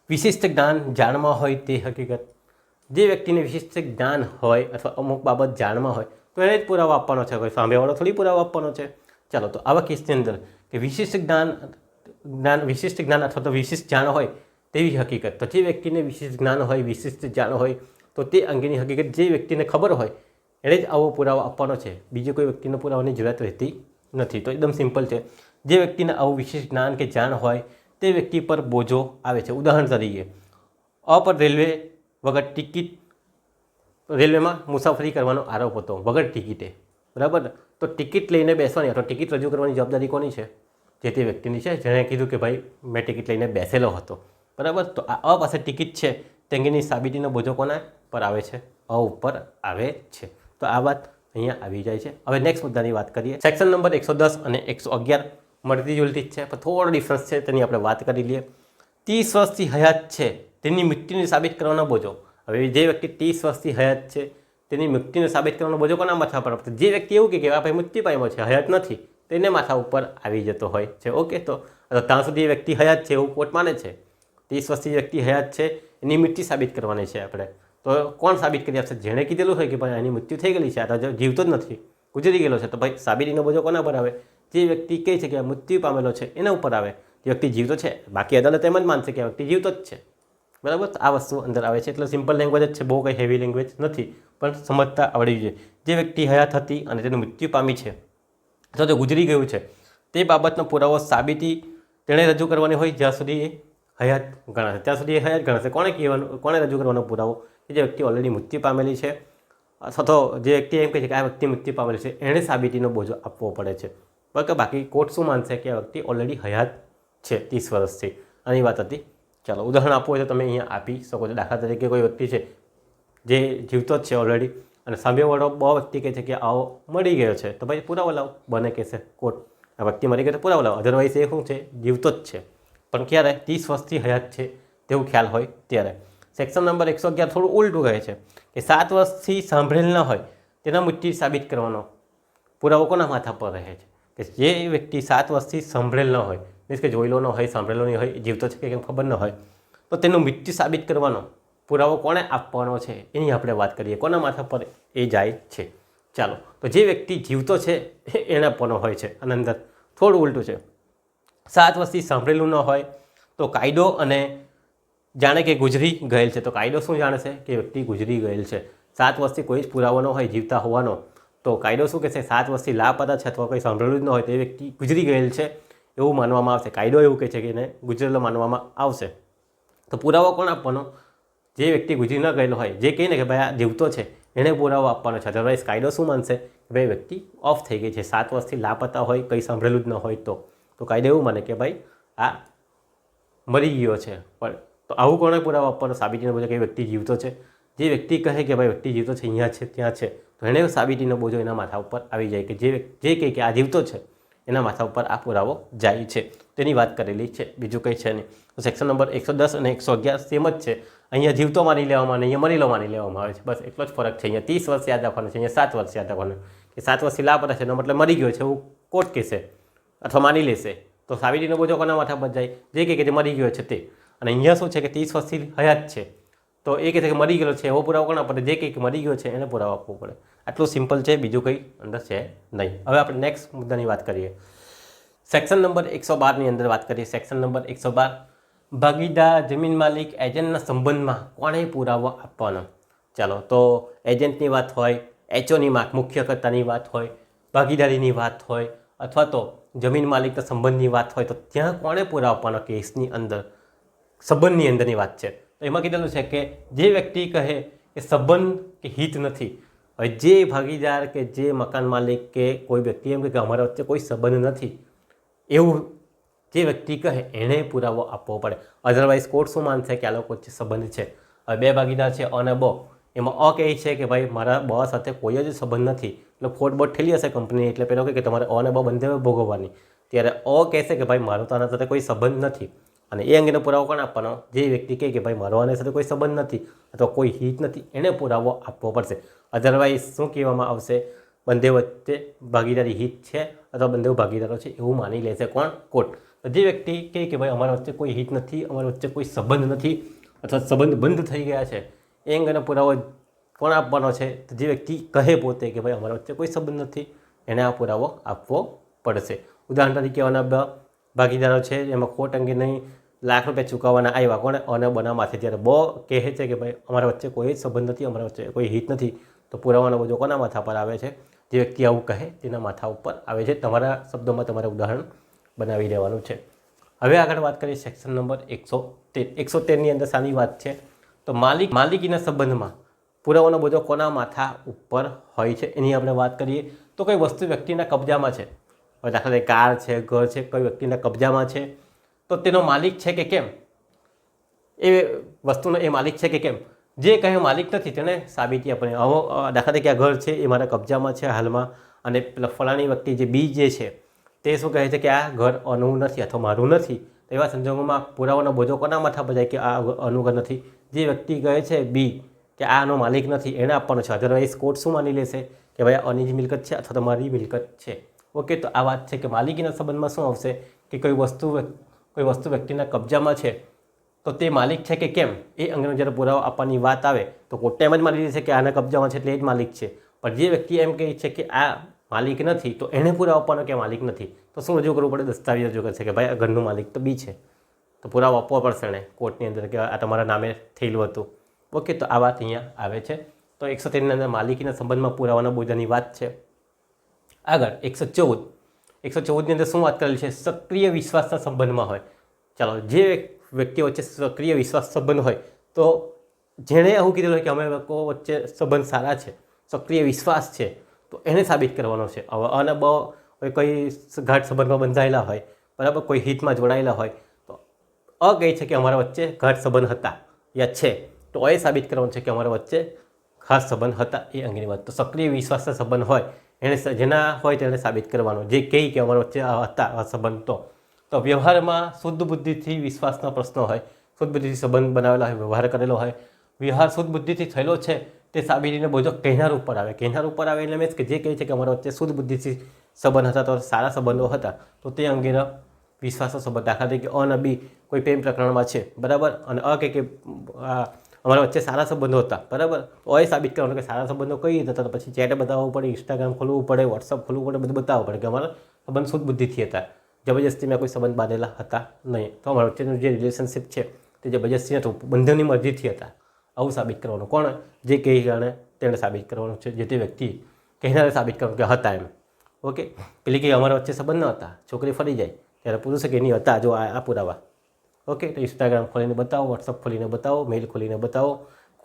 વિશિષ્ટ જ્ઞાન જાણમાં હોય તે હકીકત. જે વ્યક્તિને વિશિષ્ટ જ્ઞાન હોય અથવા અમુક બાબત જાણમાં હોય તો એને જ પુરાવો આપવાનો છે, કોઈ સામેવાળો થોડી પુરાવો આપવાનો છે. ચાલો, તો આવા કેસની અંદર કે વિશિષ્ટ જ્ઞાન અથવા તો વિશિષ્ટ જાણ હોય તેવી હકીકત, તો જે વ્યક્તિને વિશિષ્ટ જ્ઞાન હોય, વિશિષ્ટ જાણ હોય, તો તે અંગેની હકીકત જે વ્યક્તિને ખબર હોય એણે જ આવો પુરાવો આપવાનો છે. બીજી કોઈ વ્યક્તિનો પુરાવાની જરૂરત રહેતી નથી. તો એકદમ સિમ્પલ છે. જે વ્યક્તિને આવું વિશિષ્ટ જ્ઞાન કે જાણ હોય તે વ્યક્તિ પર બોજો આવે છે. ઉદાહરણ તરીકે, પર રેલવે વગર ટિકિટ, રેલવેમાં મુસાફરી કરવાનો આરોપ હતો વગર ટિકિટે, બરાબર. તો ટિકિટ લઈને બેસવાની અથવા ટિકિટ રજૂ કરવાની જવાબદારી કોની છે? જે તે વ્યક્તિની છે જેણે કીધું કે ભાઈ મેં ટિકિટ લઈને બેસેલો હતો, બરાબર. તો આ પાસે ટિકિટ છે તે અંગેની સાબિતીનો બોજો કોના પર આવે છે? ઉપર આવે છે. તો આ વાત અહીંયા આવી જાય છે. હવે નેક્સ્ટ મુદ્દાની વાત કરીએ. સેક્શન નંબર 110 અને 111 મળતી જુલતી જ છે, પણ થોડો ડિફરન્સ છે, તેની આપણે વાત કરી લઈએ. 30 વર્ષથી હયાત છે તેની મૃત્યુને સાબિત કરવાનો બોજો. હવે જે વ્યક્તિ 30 વર્ષથી હયાત છે તેની મૃત્યુને સાબિત કરવાનો બોજો કોના માથા પર? જે વ્યક્તિ એવું કે આ ભાઈ મૃત્યુ પામ્યો છે, હયાત નથી, તેને માથા ઉપર આવી જતો હોય છે. ઓકે, તો ત્યાં સુધી એ વ્યક્તિ હયાત છે એવું કોર્ટ માને છે. 30 વર્ષથી વ્યક્તિ હયાત છે એની મૃત્યુ સાબિત કરવાની છે આપણે. તો કોણ સાબિત કરી આપશે? જેણે કીધેલું હોય કે ભાઈ એની મૃત્યુ થઈ ગયેલી છે, આ તો જીવતો જ નથી, ગુજરી ગયેલો છે, તો ભાઈ સાબિતીનો બોજો કોના પર આવે? જે વ્યક્તિ કહે છે કે આ મૃત્યુ પામેલો છે એના ઉપર આવે. જે વ્યક્તિ જીવતો છે, બાકી અદાલત એમ જ માનશે કે આ વ્યક્તિ જીવતો જ છે, બરાબર. તો આ વસ્તુ અંદર આવે છે. એટલે સિમ્પલ લેંગ્વેજ જ છે, બહુ કંઈ હેવી લેંગ્વેજ નથી, પણ સમજતા આવડવી જોઈએ. જે વ્યક્તિ હયાત હતી અને તેનું મૃત્યુ પામી છે અથવા તો ગુજરી ગયું છે તે બાબતનો પુરાવો સાબિતી તેણે રજૂ કરવાની હોય જ્યાં સુધી એ હયાત ગણાશે, ત્યાં સુધી એ હયાત ગણાશે. કોણે રજૂ કરવાનો પુરાવો? કે જે વ્યક્તિ ઓલરેડી મૃત્યુ પામેલી છે અથવા તો જે વ્યક્તિ એમ કહે છે કે આ વ્યક્તિ મૃત્યુ પામેલી છે એણે સાબિતીનો બોજો આપવો પડે છે. બરાબર. બાકી કોર્ટ શું માનશે? કે આ વ્યક્તિ ઓલરેડી હયાત છે 30 વર્ષથી. આની વાત હતી. ચાલો, ઉદાહરણ આપવું હોય તો તમે અહીંયા આપી શકો છો. દાખલા તરીકે કોઈ વ્યક્તિ છે જે જીવતો જ છે ઓલરેડી અને સામેવાળો બહુ વ્યક્તિ કહે છે કે આવો મરી ગયો છે, તો ભાઈ પુરાવો લાવો. બને કહેશે કોર્ટ આ વ્યક્તિ મરી ગયો તો પુરાવો લાવો. અધરવાઇઝ એ શું છે? જીવતો જ છે, પણ ક્યારે? 30 વર્ષથી હયાત છે તેવું ખ્યાલ હોય ત્યારે. સેક્શન નંબર 111 થોડું ઉલટું કહે છે કે 7 વર્ષથી સાંભળેલ ન હોય તેના મૃત્યુ સાબિત કરવાનો પુરાવો કોના માથા પર રહે છે? કે જે વ્યક્તિ 7 વર્ષથી સાંભળેલ ન હોય, મીન્સ કે જોયેલો ન હોય, સાંભળેલો નહીં હોય, જીવતો છે કે કેમ ખબર ન હોય, તો તેનું મૃત્યુ સાબિત કરવાનો પુરાવો કોણે આપવાનો છે એની આપણે વાત કરીએ. કોના માથા પર એ જાય છે? ચાલો, તો જે વ્યક્તિ જીવતો છે એને આપવાનો હોય છે. અને અંદર થોડું ઉલટું છે. 7 વર્ષથી સાંભળેલું ન હોય તો કાયદો અને જાણે કે ગુજરી ગયેલ છે, તો કાયદો શું જાણશે? કે વ્યક્તિ ગુજરી ગયેલ છે. 7 વર્ષથી કોઈ જ પુરાવો ન હોય જીવતા હોવાનો, તો કાયદો શું કહેશે? 7 વર્ષથી લાપતા છે અથવા કોઈ સાંભળેલું જ ન હોય તો એ વ્યક્તિ ગુજરી ગયેલ છે એવું માનવામાં આવશે. કાયદો એવું કહે છે કે એને ગુજરેલો માનવામાં આવશે. તો પુરાવો કોણ આપવાનો? જે વ્યક્તિ ગુજરી ન ગયેલો હોય, જે કહે ને કે ભાઈ આ જીવતો છે, એણે પુરાવો આપવાનો છે. અધરવાઇઝ કાયદો શું માનશે? કે ભાઈ વ્યક્તિ ઓફ થઈ ગઈ છે, 7 વર્ષથી લાપતા હોય, કંઈ સાંભળેલું જ ન હોય, તો કાયદો એવું માને કે ભાઈ આ મરી ગયો છે. પણ તો આવું કોણે પુરાવો આપવાનો? સાબિતીનો બોજો કે વ્યક્તિ જીવતો છે. જે વ્યક્તિ કહે કે ભાઈ વ્યક્તિ જીવતો છે, અહીંયા છે, ત્યાં છે, તો એને સાબિતીનો બોજો એના માથા ઉપર આવી જાય. કે જે કહે કે આ જીવતો છે એના માથા ઉપર આ પુરાવો જાય છે. તેની વાત કરેલી છે, બીજું કંઈ છે નહીં. તો સેક્શન નંબર 110 અને 111 સેમ જ છે. અહીંયા જીવતો માની લેવામાં અને અહીંયા મરેલો માની લેવામાં આવે છે. બસ એટલો જ ફરક છે. અહીંયા 30 વર્ષ યાદ રાખવાનું છે, અહીંયા 7 વર્ષ યાદ રાખવાનું. કે 7 વર્ષથી લાપતા છે એનો મતલબ મરી ગયો છે એવું કોર્ટ કહેશે અથવા માની લેશે. તો સાબિતીનો બોજો કોના માથા પર જાય? જે કહે કે મરી ગયો છે તે. અને અહીંયા શું છે કે 30 વર્ષથી હયાત છે, તો એ કહે છે કે મરી ગયેલો છે એવો પુરાવો કોના પડે? જે કહે કે મરી ગયો છે એને પુરાવો આપવો પડે. આટલું સિમ્પલ છે, બીજું કંઈ અંદર છે નહીં. હવે આપણે નેક્સ્ટ મુદ્દાની વાત કરીએ. સેક્શન નંબર 112ની અંદર વાત કરીએ. સેક્શન નંબર 112, ભાગીદાર, જમીન માલિક, એજન્ટના સંબંધમાં કોણે પુરાવો આપવાનો? ચાલો, તો એજન્ટની વાત હોય, એચઓની મુખ્યકર્તાની વાત હોય, ભાગીદારીની વાત હોય અથવા તો જમીન માલિકના સંબંધની વાત હોય, તો ત્યાં કોણે પુરાવો આપવાનો? કેસની અંદર સંબંધની અંદરની વાત છે. તો એમાં કીધેલું છે કે જે વ્યક્તિ કહે કે સંબંધ કે હિત નથી, હવે જે ભાગીદાર કે જે મકાન માલિક કે કોઈ વ્યક્તિ એમ કે અમારા વચ્ચે કોઈ સંબંધ નથી એવું જે વ્યક્તિ કહે એણે પુરાવો આપવો પડે. અધરવાઇઝ કોર્ટ શું માનશે? કે આ લોકો વચ્ચે સંબંધ છે. હવે બે ભાગીદાર છે અ અને બ, એમાં અ કહે છે કે ભાઈ મારા બ સાથે કોઈ જ સંબંધ નથી, એટલે ખોટ બોટ ઠેલી હશે કંપની, એટલે પેલો કહે કે તમારે અ અને બ બંને ભોગવવાની. ત્યારે અ કહેશે કે ભાઈ મારો તો આના સાથે કોઈ સંબંધ નથી, અને એ અંગેનો પુરાવો કોણ આપવાનો? જે વ્યક્તિ કહે કે ભાઈ મારો આના સાથે કોઈ સંબંધ નથી અથવા કોઈ હિત નથી, એને પુરાવો આપવો પડશે. અધરવાઇઝ શું કહેવામાં આવશે? બંને વચ્ચે ભાગીદારી હિત છે અથવા બંને ભાગીદારો છે એવું માની લેશે કોણ? કોર્ટ. જે વ્યક્તિ કહે કે ભાઈ અમારા વચ્ચે કોઈ હિત નથી, અમારા વચ્ચે કોઈ સંબંધ નથી અથવા સંબંધ બંધ થઈ ગયા છે, એ અંગેનો પુરાવો કોણ આપવાનો છે? તો જે વ્યક્તિ કહે પોતે કે ભાઈ અમારા વચ્ચે કોઈ સંબંધ નથી, એને આ પુરાવો આપવો પડશે. ઉદાહરણ તરીકે આના ભાગીદારો છે, એમાં ખોટ અંગે નહીં લાખ રૂપિયા ચૂકવવાના આવ્યા કોણે અને બનાવમાંથી, ત્યારે બ કહે છે કે ભાઈ અમારા વચ્ચે કોઈ સંબંધ નથી, અમારા વચ્ચે કોઈ હિત નથી, તો પુરાવાનો બોજો કોના માથા પર આવે છે? જે વ્યક્તિ આવું કહે તેના માથા ઉપર આવે છે. તમારા શબ્દોમાં તમારે ઉદાહરણ બનાવી દેવાનું છે. હવે આગળ વાત કરીએ સેક્શન નંબર 113. 113ની અંદર શાની વાત છે? તો માલિકીના સંબંધમાં પુરાવાનો બોજો કોના માથા ઉપર હોય છે એની આપણે વાત કરીએ. તો કોઈ વસ્તુ વ્યક્તિના કબજામાં છે, દાખલા તરીકે કાર છે, ઘર છે, કોઈ વ્યક્તિના કબજામાં છે, તો તેનો માલિક છે કે કેમ, એ વસ્તુનો એ માલિક છે કે કેમ, જે કહે માલિક નથી તેને સાબિતી આપણે. હવે દાખલા તરીકે આ ઘર છે એ મારા કબજામાં છે હાલમાં, અને પેલા ફલાણી વ્યક્તિ જે બી જે છે તે શું કહે છે કે આ ઘર અનું નથી અથવા મારું નથી, તો એવા સંજોગોમાં પુરાવાનો બોજો કોના માથા પર જાય કે આ અનું ઘર નથી? જે વ્યક્તિ કહે છે બી કે આનો માલિક નથી એને આપવાનો છે. અધરવાઇઝ કોર્ટ શું માની લેશે કે ભાઈ આની જ મિલકત છે અથવા તો મારી મિલકત છે. ઓકે, તો આ વાત છે કે માલિકીના સંબંધમાં શું આવશે કે કોઈ વસ્તુ વ્યક્તિના કબજામાં છે તો તે માલિક છે કે કેમ એ અંગેનો જ્યારે પુરાવો આપવાની વાત આવે તો કોર્ટે એમ જ માની લેશે કે આના કબજામાં છે એટલે એ જ માલિક છે. પણ જે વ્યક્તિ એમ કહે છે કે આ માલિક નથી તો એને પુરાવો આપવાનો કે માલિક નથી, તો શું રજૂ કરવું પડે? દસ્તાવેજ રજૂ કરશે કે ભાઈ આ ઘરનું માલિક તો બી છે, તો પુરાવો આપવો પડશે એને કોર્ટની અંદર કે આ તમારા નામે થયેલું હતું. ઓકે, તો આ વાત અહીંયા આવે છે. તો 113ની અંદર માલિકીના સંબંધમાં પુરાવાના બોજાની વાત છે. આગળ 114ની અંદર શું વાત કરેલી છે? સક્રિય વિશ્વાસના સંબંધમાં હોય. ચાલો, જે વ્યક્તિઓ વચ્ચે સક્રિય વિશ્વાસ સંબંધ હોય, તો જેણે આવું કીધેલું હોય કે અમે લોકો વચ્ચે સંબંધ સારા છે, સક્રિય વિશ્વાસ છે, તો એને સાબિત કરવાનો છે. હવે અને કોઈ ગાઢ સંબંધમાં બંધાયેલા હોય, બરાબર, કોઈ હિતમાં જોડાયેલા હોય, તો કહે છે કે અમારા વચ્ચે ગાઢ સંબંધ હતા યા છે, તો એ સાબિત કરવાનું છે કે અમારા વચ્ચે ખાસ સંબંધ હતા એ અંગેની વાત. તો સક્રિય વિશ્વાસના સંબંધ હોય એને જેના હોય તેને સાબિત કરવાનો, જે કહે કે અમારા વચ્ચે હતા આ સંબંધ. તો વ્યવહારમાં શુદ્ધ બુદ્ધિથી વિશ્વાસનો પ્રશ્ન હોય, શુદ્ધ બુદ્ધિથી સંબંધ બનાવેલા હોય, વ્યવહાર કરેલો હોય, વ્યવહાર શુદ્ધ બુદ્ધિથી થયેલો છે તે સાબિતીનો બોજો કહેનાર ઉપર આવે. કહેનાર ઉપર આવે એટલે મીન્સ કે જે કહે છે કે અમારા વચ્ચે શુદ્ધ બુદ્ધિથી સંબંધ હતા, તો સારા સંબંધો હતા, તો તે અંગેનો વિશ્વાસનો સંબંધ. દાખલા તરીકે અ અને બી કોઈ પ્રેમ પ્રકરણમાં છે, બરાબર, અને કહે કે અમારા વચ્ચે સારા સંબંધો હતા, બરાબર, તો એ સાબિત કરવાનું કે સારા સંબંધો કઈ રીતે હતા, તો પછી ચેટ બતાવવું પડે, ઇન્સ્ટાગ્રામ ખોલવું પડે, વોટ્સઅપ ખોલવું પડે, બધું બતાવવું પડે કે અમારા સંબંધ શુદ્ધ બુદ્ધિથી હતા, જબરજસ્તી મેં કોઈ સંબંધ બાંધેલા હતા નહીં, તો અમારા વચ્ચેનું જે રિલેશનશિપ છે તે જબરજસ્તી હતું, બંધનની મરજીથી હતા. આવું સાબિત કરવાનું. કોણ? જે કહી જાણે તેણે સાબિત કરવાનું છે, જે તે વ્યક્તિ કહેનારે સાબિત કરવાનું કે હતા એમ. ઓકે, પેલી કે અમારા વચ્ચે સંબંધ ન હતા, છોકરી ફરી જાય ત્યારે પુરુષ કે નહીં હતા, જો આ પુરાવા. ઓકે, તો ઇન્સ્ટાગ્રામ ખોલીને બતાવો, વોટ્સઅપ ખોલીને બતાવો, મેઇલ ખોલીને બતાવો,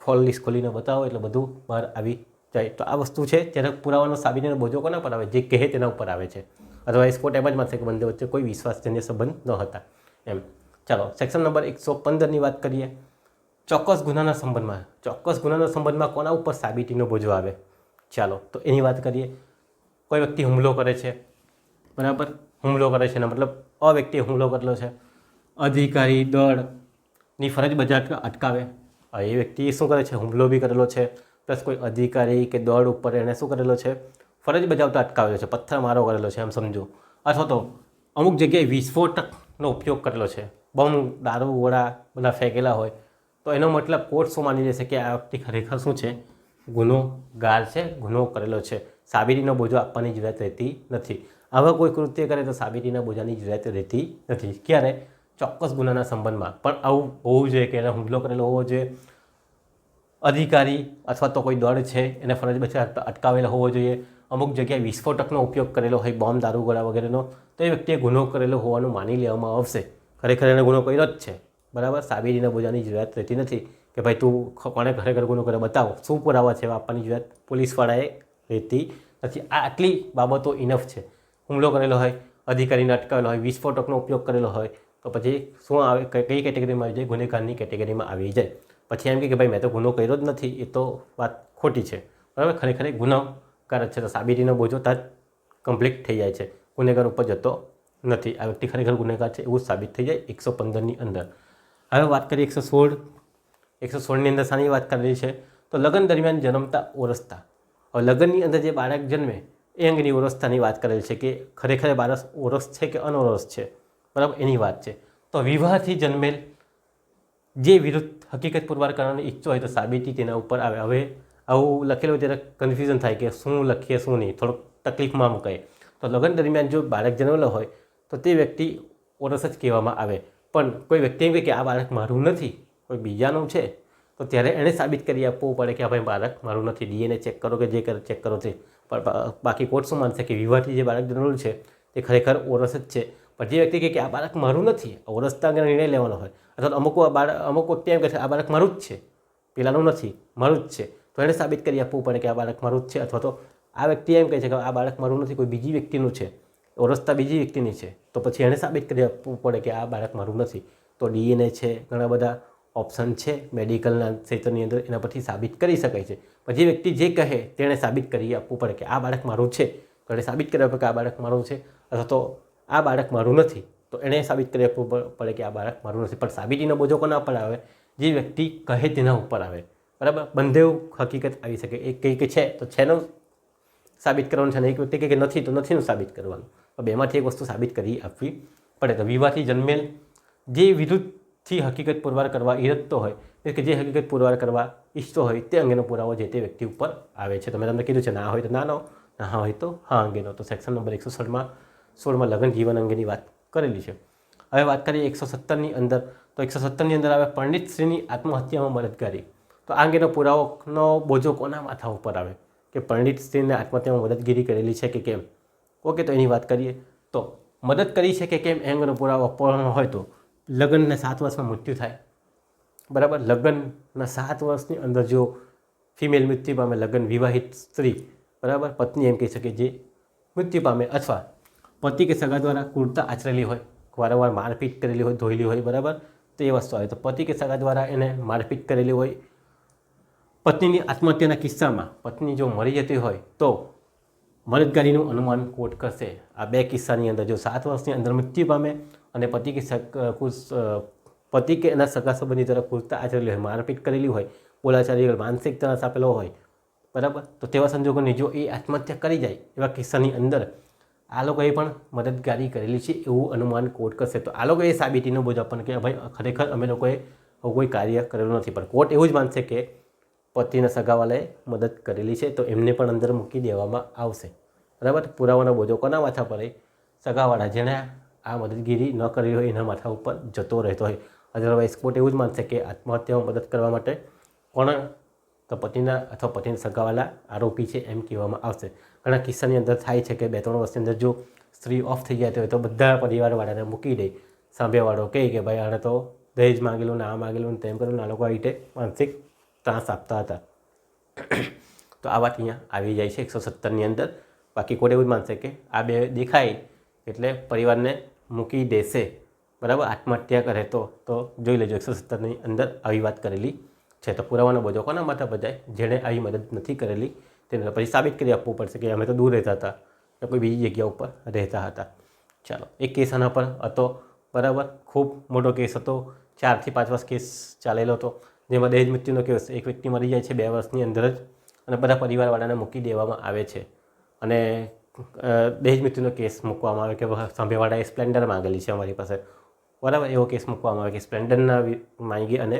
કોલ લિસ્ટ ખોલીને બતાવો, એટલે બધું બહાર આવી જાય. તો આ વસ્તુ છે ત્યારે પુરાવાનો સાબિતીનો બોજો કોના પર આવે? જે કહે તેના ઉપર આવે છે. અથવા સ્પોટ એમ જ માનશે કે બંને વચ્ચે કોઈ વિશ્વાસજન્ય સંબંધ ન હતા એમ. ચાલો, સેક્શન નંબર 115ની વાત કરીએ. ચોક્કસ ગુનાના સંબંધમાં કોના ઉપર સાબિતીનો બોજો આવે? ચાલો, તો એની વાત કરીએ. કોઈ વ્યક્તિ હુમલો કરે છે, બરાબર, હુમલો કરે છે એનો મતલબ વ્યક્તિએ હુમલો કરેલો છે, અધિકારી દળની ફરજ બજાવતા અટકાવે. એ વ્યક્તિ શું કરે છે? હુમલો બી કરેલો છે, પ્લસ કોઈ અધિકારી કે દળ ઉપર એને શું કરેલો છે? ફરજ બજાવતા અટકાવેલો છે, પથ્થરમારો કરેલો છે એમ સમજો. અથવા તો અમુક જગ્યાએ વિસ્ફોટકનો ઉપયોગ કરેલો છે, બોમ્બ, દારૂ, ગોળા બધા ફેંકેલા હોય, તો એનો મતલબ કોર્ટ શું માની લેશે કે આ વ્યક્તિ ખરેખર શું છે? ગુનેગાર છે, ગુનો કરેલો છે. સાબિતીનો બોજો આપવાની જરૂરિયાત રહેતી નથી. આવા કોઈ કૃત્ય કરે તો સાબિતીના બોજાની જરૂરિયાત રહેતી નથી. ક્યારે? ચોક્કસ ગુનાના સંબંધમાં. પણ આવું હોવું જોઈએ કે એને હુમલો કરેલો હોવો જોઈએ, અધિકારી અથવા તો કોઈ દળ છે એને ફરજ બજાવતા અટકાવેલો હોવો જોઈએ, અમુક જગ્યાએ વિસ્ફોટકનો ઉપયોગ કરેલો હોય, બોમ્બ, દારૂ, ગોળા વગેરેનો, તો એ વ્યક્તિએ ગુનો કરેલો હોવાનું માની લેવામાં આવશે. ખરેખર એને ગુનો કર્યો જ છે, બરાબર. સાબિતીના બોજાની જરૂરિયાત રહેતી નથી કે ભાઈ તું કોણે ખરેખર ગુનો કર્યો બતાવો, શું પુરાવા છે, આપવાની જરૂરિયાત પોલીસવાળાએ રહેતી નથી. આ આટલી બાબતો ઇનફ છે. હુમલો કરેલો હોય, અધિકારીને અટકાવેલો હોય, વિસ્ફોટકનો ઉપયોગ કરેલો હોય, તો પછી શું આવે? કઈ કેટેગરીમાં આવી જાય? ગુનેગારની કેટેગરીમાં આવી જાય. પછી એમ કે ભાઈ મેં તો ગુનો કર્યો જ નથી, એ તો વાત ખોટી છે, બરાબર. ખરેખર ગુનેગાર છે, તો સાબિતીનો બોજો તાર કમ્પ્લીટ થઈ જાય છે, ગુનેગાર ઉપર જતો નથી. આ વ્યક્તિ ખરેખર ગુનેગાર છે એવું સાબિત થઈ જાય 115ની અંદર. હવે વાત કરીએ 116ની અંદર શાની વાત કરેલી છે? તો લગ્ન દરમિયાન જન્મતા ઓરસતા. હવે લગ્નની અંદર જે બાળક જન્મે એ અંગેની ઓરસતાની વાત કરેલી છે કે ખરેખર બાળક ઓરસ છે કે અનોરસ છે, બરાબર, એની વાત છે. તો વિવાહથી જન્મેલ જે વિરુદ્ધ હકીકત પુરવાર કરવાની ઈચ્છો હોય તો સાબિતી તેના ઉપર આવે. હવે આવું લખેલું હોય ત્યારે કન્ફ્યુઝન થાય કે શું લખીએ શું નહીં, થોડોક તકલીફમાં મુકાય. તો લગ્ન દરમિયાન જો બાળક જન્મેલો હોય તો તે વ્યક્તિ ઓરસ જ કહેવામાં આવે. પણ કોઈ વ્યક્તિ એમ કહે કે આ બાળક મારું નથી, કોઈ બીજાનું છે, તો ત્યારે એણે સાબિત કરી આપવું પડે કે આ ભાઈ બાળક મારું નથી. DNA ચેક કરો કે જે ચેક કરો તે, પણ બાકી કોર્ટ શું માનશે કે વિવાહથી જે બાળક જન્મેલું છે તે ખરેખર ઓરસ જ છે. પણ જે વ્યક્તિ કહે કે આ બાળક મારું નથી, ઓરસતા અંગે નિર્ણય લેવાનો હોય, અથવા અમુક વ્યક્તિ એમ કહે છે આ બાળક મારું જ છે, પેલાનું નથી, મારું જ છે, તો એણે સાબિત કરી આપવું પડે કે આ બાળક મારું જ છે. અથવા તો આ વ્યક્તિ એમ કહે છે કે આ બાળક મારું નથી, કોઈ બીજી વ્યક્તિનું છે, ઓરસતા બીજી વ્યક્તિની છે, તો પછી એણે સાબિત કરી આપવું પડે કે આ બાળક મારું નથી. તો DNA છે, ઘણા બધા ઓપ્શન છે મેડિકલના ક્ષેત્રની અંદર, એના પરથી સાબિત કરી શકાય છે. પણ જે વ્યક્તિ જે કહે તેણે સાબિત કરી આપવું પડે કે આ બાળક મારું છે, તો એણે સાબિત કરી આપવું કે આ બાળક મારું છે. અથવા તો આ બાળક મારું નથી, તો એણે સાબિત કરી આપવું પડે કે આ બાળક મારું નથી. પણ સાબિતીનો બોજો કોના પર આવે? જે વ્યક્તિ કહે તેના ઉપર આવે. બરાબર, બંને હકીકત આવી શકે. એક કહે કે છે તો છેનું સાબિત કરવાનું છે, અને એક વ્યક્તિ કહે કે નથી તો નથીનું સાબિત કરવાનું. તો બેમાંથી એક વસ્તુ સાબિત કરી આપવી પડે. તો વિવાહથી જન્મેલ જે વિરુદ્ધથી હકીકત પુરવાર કરવા ઈચ્છતો હોય, કે જે હકીકત પુરવાર કરવા ઈચ્છતો હોય તે અંગેનો પુરાવો જે તે વ્યક્તિ ઉપર આવે છે. તો મેં તમને કીધું છે ના હોય તો નાનો, ના હા હોય તો હા અંગેનો. તો સેક્શન નંબર 116માં લગ્ન જીવન અંગેની વાત કરેલી છે. હવે વાત કરીએ 117ની અંદર. તો 117ની અંદર આવે પરણિત સ્ત્રીની આત્મહત્યામાં મદદગારી. તો આ અંગેનો પુરાવાનો બોજો કોના માથા ઉપર આવે કે પરણિત સ્ત્રીને આત્મહત્યામાં મદદગીરી કરેલી છે કે કેમ? ઓકે, તો એની વાત કરીએ. તો મદદ કરી છે કે કેમ એ અંગેનો પુરાવો આપવાનો હોય તો લગ્નના 7 વર્ષમાં મૃત્યુ થાય. બરાબર, લગ્નના 7 વર્ષની અંદર જો ફિમેલ મૃત્યુ પામે, લગ્ન વિવાહિત સ્ત્રી, બરાબર, પત્ની એમ કહી શકે જે મૃત્યુ પામે, અથવા પતિ કે સગા દ્વારા ક્રૂરતા આચરેલી હોય, વારંવાર મારપીટ કરેલી હોય, ધોયેલી હોય, બરાબર, તો એ વસ્તુ આવે. તો પતિ કે સગા દ્વારા એને મારપીટ કરેલી હોય. પત્નીની આત્મહત્યાના કિસ્સામાં પત્ની જો મરી જતી હોય તો મદદગારીનું અનુમાન કોર્ટ કરશે. આ બે કિસ્સાની અંદર જો 7 વર્ષની અંદર મૃત્યુ પામે અને પતિ કે એના સગા સંબંધી તરફ ક્રૂરતા આચરેલી હોય, મારપીટ કરેલી હોય, બોલાચાલી માનસિક ત્રાસ આપેલો હોય, બરાબર, તો તેવા સંજોગોની જો એ આત્મહત્યા કરી જાય એવા કિસ્સાની અંદર આ લોકોએ પણ મદદગારી કરેલી છે એવું અનુમાન કોર્ટ કરશે. તો આ લોકોએ સાબિતીનો બોજ આપણને કે ભાઈ ખરેખર અમે લોકોએ કોઈ કાર્ય કરેલું નથી, પણ કોર્ટ એવું જ માનશે કે પતિના સગાવાલાએ મદદ કરેલી છે, તો એમને પણ અંદર મૂકી દેવામાં આવશે. બરાબર, પુરાવાનો બોજો કોના માથા પર? સગાવાળા, જેણે આ મદદગીરી ન કરી હોય એના માથા ઉપર જતો રહેતો હોય. અધરવાઇઝ કોર્ટ એવું જ માનશે કે આત્મહત્યામાં મદદ કરવા માટે કોણ? તો પતિના અથવા પતિના સગાવાલા આરોપી છે એમ કહેવામાં આવશે. ઘણા કિસ્સાની અંદર થાય છે કે 2-3 વર્ષની અંદર જો સ્ત્રી ઓફ થઈ જતી હોય તો બધા પરિવારવાળાને મૂકી દે. સાંભેવાળો કહે કે ભાઈ આને તો દહેજ માગેલું ને આ માગેલું ને તેમ કરેલું, આ લોકો આ રીતે માનસિક ત્રાસ આપતા હતા. તો આ વાત અહીંયા આવી જાય છે 117ની અંદર. બાકી કોર્ટ એવું જ માનશે કે આ બે દેખાય એટલે પરિવારને મૂકી દેશે. બરાબર, આત્મહત્યા કરે તો જોઈ લેજો 117ની અંદર આવી વાત કરેલી છે. તો પુરાવાનો બોજો કોના માથા પર જાય? જેણે આવી મદદ નથી કરેલી તેને પછી સાબિત કરી આપવું પડશે કે અમે તો દૂર રહેતા હતા કે કોઈ બીજી જગ્યા ઉપર રહેતા હતા. ચાલો, એક કેસ આના પર હતો. બરાબર, ખૂબ મોટો કેસ હતો, 4 થી 5 વર્ષ કેસ ચાલેલો હતો, જેમાં દહેજ મૃત્યુનો કેસ, એક વ્યક્તિ મરી જાય છે 2 વર્ષની અંદર જ અને બધા પરિવારવાળાને મૂકી દેવામાં આવે છે. અને દહેજ મૃત્યુનો કેસ મૂકવામાં આવે કે સાંભેવાળાએ સ્પ્લેન્ડર માંગેલી છે અમારી પાસે, બરાબર, એવો કેસ મૂકવામાં આવે કે સ્પ્લેન્ડરના માંગી અને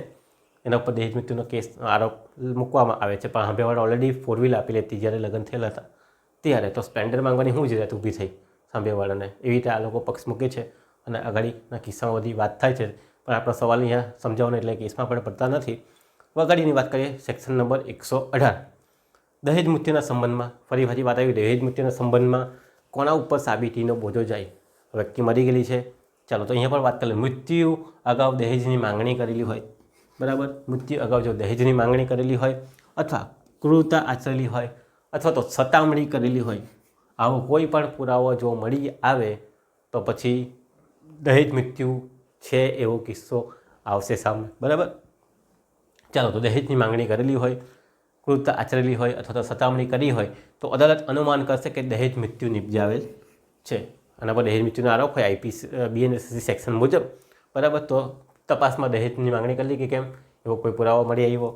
એના ઉપર દહેજ મૃત્યુનો કેસ આરોપ મૂકવામાં આવે છે. પણ સાંભેવાળા ઓલરેડી 4 વ્હીલ આપી લેતી જ્યારે લગ્ન થયેલા હતા ત્યારે, તો સ્પ્લેન્ડર માંગવાની શું જરૂરિયાત ઊભી થઈ સાંભેવાળાને? એવી રીતે આ લોકો પક્ષ મૂકે છે અને આગળના કિસ્સામાં બધી વાત થાય છે. પણ આપણો સવાલ અહીંયા સમજાવવાનો એટલે કેસમાં પણ પડતા નથી. આગળની વાત કરીએ સેક્શન નંબર 118 દહેજ મૃત્યુના સંબંધમાં. ફરી વાત આવી દહેજ મૃત્યુના સંબંધમાં કોના ઉપર સાબિતીનો બોજો જાય? વ્યક્તિ મરી ગયેલી છે, ચાલો તો અહીંયા પણ વાત કરી લે. મૃત્યુ અગાઉ દહેજની માંગણી કરેલી હોય, બરાબર, મૃત્યુ અગાઉ જો દહેજની માંગણી કરેલી હોય અથવા ક્રૂરતા આચરેલી હોય અથવા તો સતામણી કરેલી હોય, આવો કોઈ પણ પુરાવો જો મળી આવે તો પછી દહેજ મૃત્યુ છે એવો કિસ્સો આવશે સામે. બરાબર, ચાલો તો દહેજની માંગણી કરેલી હોય, ક્રૂરતા આચરેલી હોય અથવા તો સતામણી કરી હોય તો અદાલત અનુમાન કરશે કે દહેજ મૃત્યુ નિપજાવેલ છે. આના પર દહેજ મૃત્યુનો આરોપ હોય BNSC સેક્શન મુજબ, બરાબર, તો તપાસમાં દહેજની માંગણી કરી કે કેમ એવો કોઈ પુરાવો મળી આવ્યો,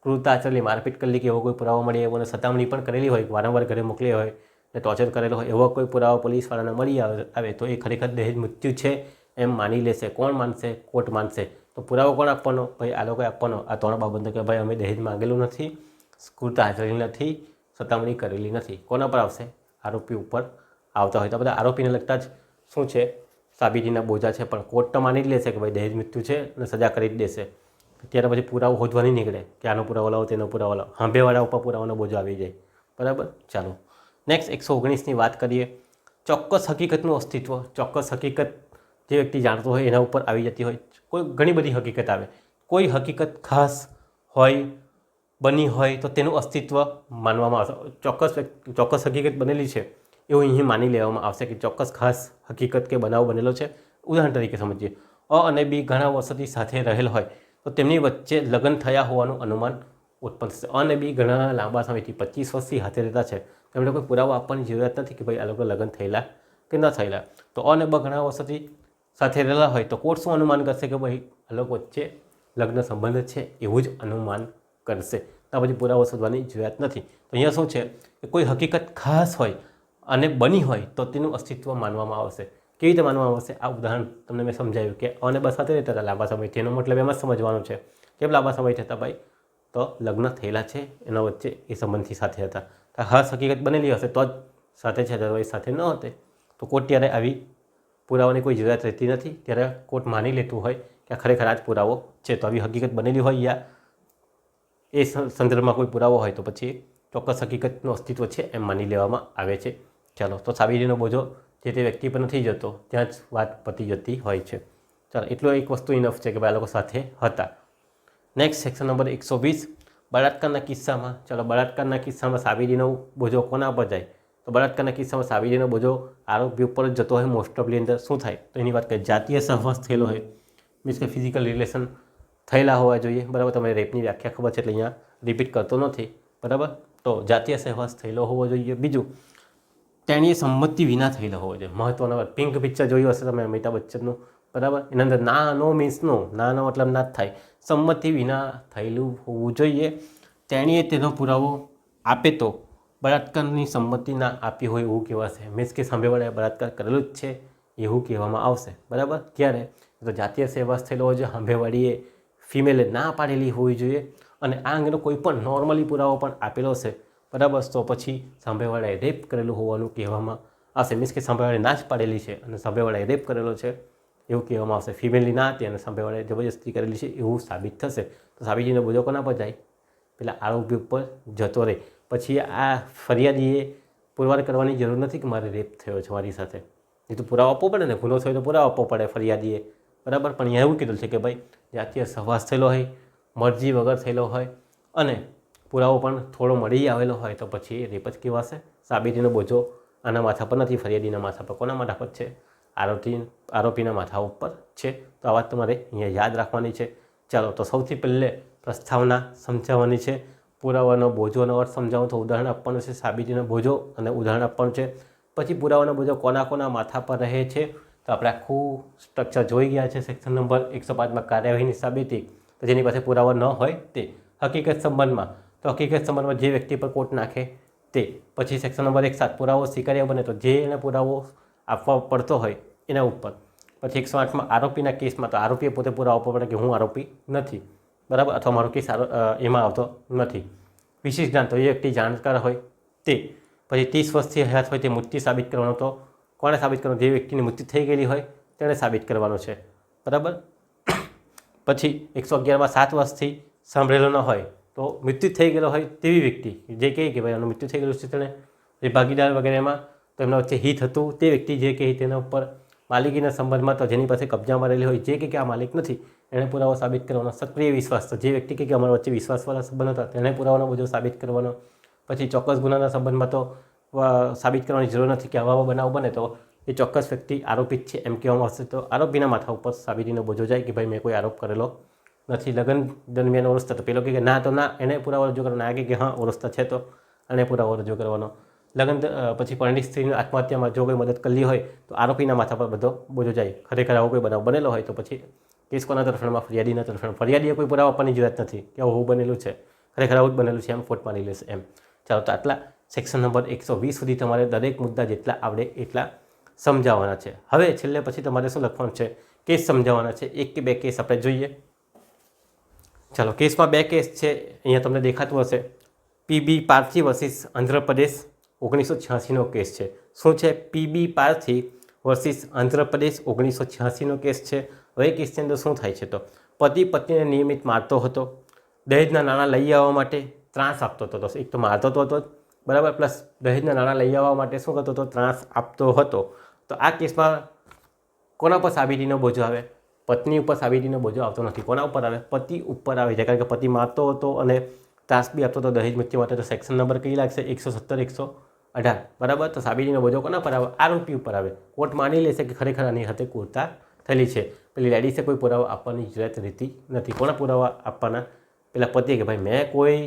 ક્રૂરતા આચરેલી, મારપીટ કરી કે એવો કોઈ પુરાવો મળી આવ્યો, અને સતામણી પણ કરેલી હોય, વારંવાર ઘરે મોકલી હોય ને ટોર્ચર કરેલો હોય, એવો કોઈ પુરાવો પોલીસવાળાને મળી આવે તો એ ખરેખર દહેજ મૃત્યુ છે એમ માની લેશે. કોણ માનશે? કોર્ટ માનશે. તો પુરાવો કોણ આપવાનો? ભાઈ આ લોકોએ આપવાનો. આ 3 બાબતનો કે ભાઈ અમે દહેજ માંગેલું નથી, સ્કૂર્ત હાજરી નથી, સતામણી કરેલી નથી. કોના પર આવશે? આરોપી ઉપર આવતા હોય તો બધા આરોપીને લગતા જ શું છે સાબિતીના બોજા છે. પણ કોર્ટ તો માની જ લેશે કે ભાઈ દહેજ મૃત્યુ છે અને સજા કરી જ દેશે. ત્યારે પછી પુરાવો હોદવા નહીં નીકળે કે આનો પુરાવો લાવો તેનો પુરાવો લાવો. સાંભેવાળા ઉપર પુરાવાનો બોજો આવી જાય. બરાબર. ચાલો નેક્સ્ટ 119ની વાત કરીએ. ચોક્કસ હકીકતનું અસ્તિત્વ. ચોક્કસ હકીકત જે વ્યક્તિ જાણતો હોય એના ઉપર આવી જતી હોય. કોઈ ઘણી બધી હકીકત આવે. કોઈ હકીકત ખાસ હોય, બની હોય તો તેનું અસ્તિત્વ માનવામાં આવશે. ચોક્કસ હકીકત બનેલી છે એવું અહીં માની લેવામાં આવશે કે ચોક્કસ ખાસ હકીકત કે બનાવ બનેલો છે. ઉદાહરણ તરીકે સમજીએ, અ અને બી ઘણા વર્ષોથી સાથે રહેલ હોય તો તેમની વચ્ચે લગ્ન થયા હોવાનું અનુમાન ઉત્પન્ન થશે. અ અને બી ઘણા લાંબા સમયથી 25 વર્ષથી હાથે રહેતા છે. તેમણે કોઈ પુરાવો આપવાની જરૂરિયાત નથી કે ભાઈ આ લોકો લગ્ન થયેલા કે ન થયેલા. તો અ અને બ ઘણા વર્ષોથી સાથે રહેલા હોય તો કોર્ટ શું અનુમાન કરશે કે ભાઈ આ લોકો વચ્ચે લગ્ન સંબંધ છે એવું જ અનુમાન કરશે. તો પછી પુરાવો શોધવાની જરૂરિયાત નથી. તો અહીંયા શું છે કે કોઈ હકીકત ખાસ હોય અને બની હોય તો તેનું અસ્તિત્વ માનવામાં આવશે. કેવી રીતે માનવામાં આવશે? આ ઉદાહરણ તમને મેં સમજાવ્યું કે અ અને બ સાથે રહેતા હતા લાંબા સમયથી. એનો મતલબ એમ જ સમજવાનું છે કેમ લાંબા સમય થતા ભાઈ તો લગ્ન થયેલા છે એના વચ્ચે એ સંબંધથી સાથે હતા. તો ખાસ હકીકત બનેલી હશે તો જ સાથે છે, અદરવાઇઝ સાથે ન હતે. તો કોર્ટ ત્યારે આવી પુરાવાની કોઈ જરૂરિયાત રહેતી નથી. ત્યારે કોર્ટ માની લેતું હોય કે ખરેખર આ જ પુરાવો છે. તો આવી હકીકત બનેલી હોય યા એ સંદર્ભમાં કોઈ પુરાવો હોય તો પછી ચોક્કસ હકીકતનું અસ્તિત્વ છે એમ માની લેવામાં આવે છે. ચાલો, તો સાબિતીનો બોજો જે તે વ્યક્તિ પર નથી જતો, ત્યાં જ વાત પતી જતી હોય છે. ચાલો, એટલો એક વસ્તુ ઇનફ છે કે ભાઈ આ લોકો સાથે હતા. નેક્સ્ટ સેક્શન નંબર 120, બળાત્કારના કિસ્સામાં. ચાલો, બળાત્કારના કિસ્સામાં સાબિતીનો બોજો કોના પર જાય? તો બળાત્કારના કિસ્સામાં સાબિતીનો બોજો આરોપી ઉપર જ જતો હોય. મોસ્ટ ઓફલી અંદર શું થાય તો એની વાત કરીએ. જાતીય સહવાસ થયેલો હોય, મીન્સ કે ફિઝિકલ રિલેશન થયેલા હોવા જોઈએ. બરાબર. તમને રેપની વ્યાખ્યા ખબર છે એટલે અહીંયા રિપીટ કરતો નથી. બરાબર. તો જાતીય સહવાસ થયેલો હોવો જોઈએ. બીજું, તેની સંમતિ વિના થયેલો હોવો જોઈએ. મહત્વનો, પિંક પિક્ચર જોયું હશે તમે અમિતાભ બચ્ચનનું. બરાબર. એના અંદર ના નો મીન્સ નો, નાનો મતલબ ના જ થાય. સંમતિ વિના થયેલું હોવું જોઈએ. તેણીએ તેનો પુરાવો આપે તો બળાત્કારની સંમતિ ના આપી હોય એવું કહેવાશે. મીન્સ કે સાંભેવાળાએ બળાત્કાર કરેલો જ છે એવું કહેવામાં આવશે. બરાબર. ક્યારે? તો જાતીય સહવાસ થયેલો હોય છે, સાંભેવાળીએ ફિમેલે ના પાડેલી હોવી જોઈએ અને આ અંગેનો કોઈ પણ નોર્મલી પુરાવો પણ આપેલો છે. બરાબર. તો પછી સાંભેવાળાએ રેપ કરેલું હોવાનું કહેવામાં આવશે. મીન્સ કે સાંભેવાળાએ ના જ પાડેલી છે અને સાંભેવાળાએ રેપ કરેલો છે એવું કહેવામાં આવશે. ફિમેલની ના હતી અને સાંભેવાળાએ જબરજસ્તી કરેલી છે એવું સાબિત થશે. તો સાબિતીનો બોજો કોના પર જાય? પેલા આરોપી ઉપર જતો રહે. પછી આ ફરિયાદીએ પુરવાર કરવાની જરૂર નથી કે મારે રેપ થયો છે મારી સાથે. એ તો પુરાવો આપવો પડે ને. ગુનો થયો તો પુરાવો આપવો પડે ફરિયાદીએ. બરાબર. પણ અહીંયા એવું કીધું છે કે ભાઈ જાતીય સહવાસ થયેલો હોય, મરજી વગર થયેલો હોય અને પુરાવો પણ થોડો મળી આવેલો હોય તો પછી રેપ જ કહેવાશે. સાબિતીનો બોજો આના માથા પર નથી, ફરિયાદીના માથા પર. કોના માથા પર છે? આરોપીના માથા ઉપર છે. તો આ વાત તમારે અહીંયા યાદ રાખવાની છે. ચાલો, તો સૌથી પહેલે પ્રસ્તાવના સમજાવવાની છે. પુરાવાનો બોજોનો અર્થ સમજાવો તો ઉદાહરણ આપવાનું છે. સાબિતીનો બોજો અને ઉદાહરણ આપવાનું છે. પછી પુરાવાનો બોજો કોના માથા પર રહે છે તો આપણે આખું સ્ટ્રક્ચર જોઈ ગયા છે. સેક્શન નંબર 105માં કાર્યવાહીની સાબિતી, તો જેની પાસે પુરાવો ન હોય તે. હકીકત સંબંધમાં, તો હકીકત સંબંધમાં જે વ્યક્તિ પર કોર્ટ નાખે તે. પછી સેક્શન નંબર 107 પુરાવો સ્વીકાર્ય બને તો જે એને પુરાવો આપવા પડતો હોય એના ઉપર. પછી 108માં આરોપીના કેસમાં, તો આરોપીએ પોતે પુરાવો આપવો પડે કે હું આરોપી નથી. બરાબર. અથવા મારો કેસ એમાં આવતો નથી. વિશેષ જ્ઞાન, તો એ વ્યક્તિ જાણકાર હોય તે. પછી 30 વર્ષથી હયાત હોય તે મૃત્યુ સાબિત કરવાનો, તો કોણે સાબિત કરવાનું? જે વ્યક્તિની મૃત્યુ થઈ ગયેલી હોય તેણે સાબિત કરવાનો છે. બરાબર. પછી 111માં 7 વર્ષથી સાંભળેલો ન હોય તો મૃત્યુ થઈ ગયેલો હોય તેવી વ્યક્તિ જે કહે કે ભાઈ આનું મૃત્યુ થઈ ગયેલું છે તેણે, જે ભાગીદાર વગેરેમાં તો એમના વચ્ચે હિત હતું તે વ્યક્તિ જે કહે તેના ઉપર. માલિકીના સંબંધમાં, તો જેની પાસે કબજામાં રહેલી હોય જે કે આ માલિક નથી એણે પુરાવો સાબિત કરવાનો. સક્રિય વિશ્વાસ, તો જે વ્યક્તિ કે અમારા વચ્ચે વિશ્વાસવાળા સંબંધ હતા તેણે પુરાવાનો બોજો સાબિત કરવાનો. પછી ચોક્કસ ગુનાના સંબંધમાં તો સાબિત કરવાની જરૂર નથી કે આવા બનાવ બને તો એ ચોક્કસ વ્યક્તિ આરોપી જ છે એમ કહેવામાં આવશે. તો આરોપીના માથા ઉપર સાબિતીનો બોજો જાય કે ભાઈ મેં કોઈ આરોપ કરેલો નથી. લગ્ન દરમિયાન ઓળખતા, તો પેલો કે ના તો ના, એને પુરાવો રજૂ કરવાનો. ના કે હા ઓળખતા છે તો એને પુરાવો રજૂ કરવાનો. લગ્ન પછી પરિણીત સ્ત્રીની આત્મહત્યામાં જો કોઈ મદદ કરલી હોય તો આરોપીના માથા પર બધો બોજો જાય. ખરેખર આવો કોઈ બનાવ બનેલો હોય તો પછી કેસ કોના તરફેણમાં? ફરિયાદીના તરફેણ. ફરિયાદીએ કોઈ પુરાવો આપવાની જરૂરિયાત નથી કે આવું બનેલું છે, ખરેખર આવું જ બનેલું છે એમ કોર્ટ માની લેશે એમ. ચાલો, તો આટલા સેક્શન નંબર 120 સુધી તમારે દરેક મુદ્દા જેટલા આવડે એટલા સમજાવવાના છે. હવે છેલ્લે પછી તમારે શું લખવાનું છે? કેસ સમજાવવાના છે. 1 કે 2 કેસ આપણે જોઈએ. ચાલો, કેસમાં 2 કેસ છે. અહીંયા તમને દેખાતું હશે પીબી પાર્થી વર્સિસ આંધ્રપ્રદેશ 1986નો કેસ છે. શું છે? પીબી પાર્થી વર્સિસ આંધ્રપ્રદેશ 1986નો કેસ છે. હવે એ કેસની અંદર શું થાય છે તો પતિ પત્નીને નિયમિત મારતો હતો, દહેજના નાણાં લઈ આવવા માટે ત્રાસ આપતો હતો. એક તો મારતો તો હતો બરાબર, પ્લસ દહેજના નાણાં લઈ આવવા માટે શું કરતો હતો? ત્રાસ આપતો હતો. તો આ કેસમાં કોના પર સાબિતીનો બોજો આવે? પત્ની ઉપર સાબિતીનો બોજો આવતો નથી. કોના ઉપર આવે? પતિ ઉપર આવે છે, કારણ કે પતિ મારતો હતો અને ત્રાસ બી આપતો હતો દહેજ મૃત્યુ માટે. તો સેક્શન નંબર કઈ લાગશે? 117, 118 બરાબર. તો સાબિતીનો બોજો કોના પર આવે? આરોપી ઉપર આવે. કોર્ટ માની લેશે કે ખરેખર આની સાથે ક્રૂરતા થયેલી છે. પેલી લેડીઝે કોઈ પુરાવા આપવાની જરૂરિયાત રહેતી નથી. કોના પુરાવા આપવાના? પેલા પતિએ કે ભાઈ મેં કોઈ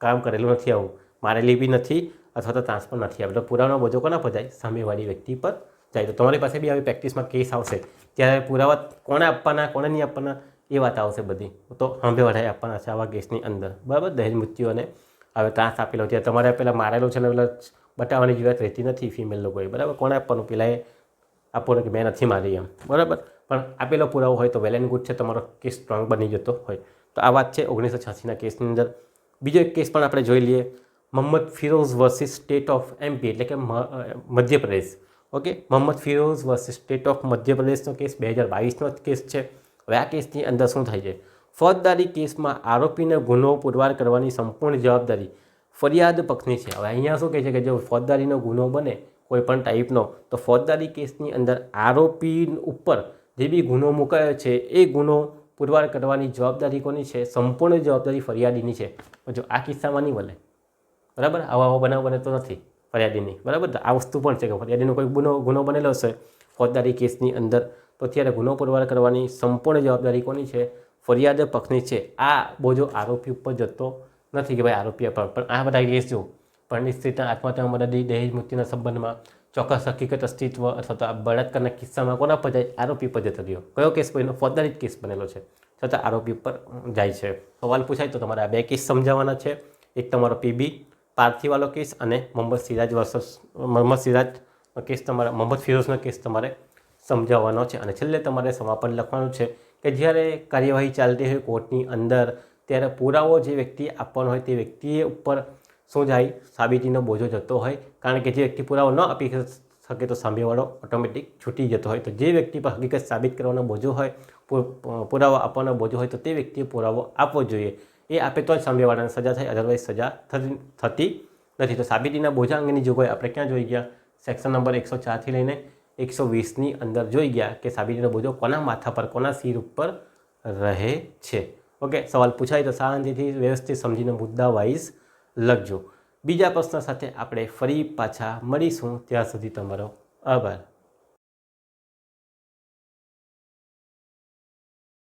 કામ કરેલું નથી, આવું મારેલી બી નથી અથવા તો ત્રાસ પણ નથી આવેલો. પુરાવાનો બોજો કોના પર જાય? સામેવાળી વ્યક્તિ પર જાય. તો તમારી પાસે બી આવી પ્રેક્ટિસમાં કેસ આવશે ત્યારે પુરાવા કોને આપવાના, કોને નહીં આપવાના એ વાત આવશે બધી. તો સામેવાળાએ આપવાના છે આવા કેસની અંદર બરાબર. દહેજ મૃત્યુ અને હવે ત્રાસ આપેલો છે, તમારે પેલા મારેલો છે ને પેલા બતાવવાની જરૂરિયાત રહેતી નથી ફિમેલ લોકોએ બરાબર. કોને આપવાનું? પેલા એ આપવાનું કે મેં નથી મારી એમ બરાબર. પણ આપેલો પુરાવો હોય તો વેલ એન્ડ ગુડ છે, તમારો કેસ સ્ટ્રોંગ બની જતો હોય. તો આ વાત છે 1986ના કેસની અંદર. બીજો એક કેસ પણ આપણે જોઈ લઈએ, Mohammad Firoz versus state of MP એટલે કે Madhya Pradesh. Okay, Mohammad Firoz versus state of મધ્યપ્રદેશનો કેસ 2022નો કેસ છે. હવે આ કેસની અંદર શું થાય છે? ફોજદારી કેસમાં આરોપીને ગુનો પુરવાર કરવાની સંપૂર્ણ જવાબદારી ફરિયાદ પક્ષની છે. હવે અહીંયા શું કહે છે કે જો ફોજદારીનો ગુનો બને કોઈ પણ ટાઈપનો, તો ફોજદારી કેસની અંદર આરોપી ઉપર જે બી ગુનો મુકાયો છે એ ગુનો પુરવાર કરવાની જવાબદારી કોની છે? સંપૂર્ણ જવાબદારી ફરિયાદીની છે. જો આ કિસ્સામાં નહીં બને બરાબર, આવો બનાવ બને તો નથી ફરિયાદીની બરાબર. આ વસ્તુ પણ છે કે ફરિયાદીનો કોઈ ગુનો બનેલો હશે ફોજદારી કેસની અંદર, તો ત્યારે ગુનો પુરવાર કરવાની સંપૂર્ણ જવાબદારી કોની છે? ફરિયાદ પક્ષની છે. આ બોજો આરોપી ઉપર જતો નથી કે ભાઈ આરોપી પણ આ બધા કેસ જો પરણિત સ્ત્રીના આત્મહત્યા મદદી, દહેજ મૃત્યુના સંબંધમાં ચોક્કસ હકીકત અસ્તિત્વ અથવા તો આ બળાત્કારના કિસ્સામાં કોના પર જાય? આરોપી પર જતો રહ્યો. કયો કેસ બન્યો? ફોજદારી કેસ બનેલો છે છતાં આરોપી પર જાય છે. સવાલ પૂછાય તો તમારે આ બે કેસ સમજાવવાના છે. એક તમારો પીબી પાર્થીવાળો કેસ અને મોહમ્મદ સિરાજ વર્સસ મોહમ્મદ સિરાજનો કેસ તમારે, મોહમ્મદ ફિરોઝનો કેસ તમારે સમજાવવાનો છે. અને છેલ્લે તમારે સમાપન લખવાનું છે કે જ્યારે કાર્યવાહી ચાલતી હોય કોર્ટની અંદર ત્યારે પુરાવો જે વ્યક્તિ આપવાનો હોય તે વ્યક્તિએ ઉપર શું જાય? સાબિતીનો બોજો જતો હોય. કારણ કે જે વ્યક્તિ પુરાવો ન આપી શકે તો સામેવાળો ઓટોમેટિક છૂટી જતો હોય. તો જે વ્યક્તિ પર હકીકત સાબિત કરવાનો બોજો હોય, પુરાવો આપવાનો બોજો હોય, તો તે વ્યક્તિએ પુરાવો આપવો જોઈએ. એ આપે તો જ સામેવાળાને સજા થાય, અધરવાઇઝ સજા થતી નથી. તો સાબિતીના બોજા અંગેની જોગવાઈ આપણે ક્યાં જોઈ ગયા? સેક્શન નંબર 104થી લઈને 120ની અંદર જોઈ ગયા કે સાબિતીનો બોજો કોના માથા પર, કોના સિર ઉપર રહે છે. ઓકે, સવાલ પૂછાય તો શાંતિથી વ્યવસ્થિત સમજીને મુદ્દા વાઇઝ લખજો. બીજા પ્રશ્ન સાથે આપણે ફરી પાછા મળીશું. ત્યાં સુધી તમારો આભાર.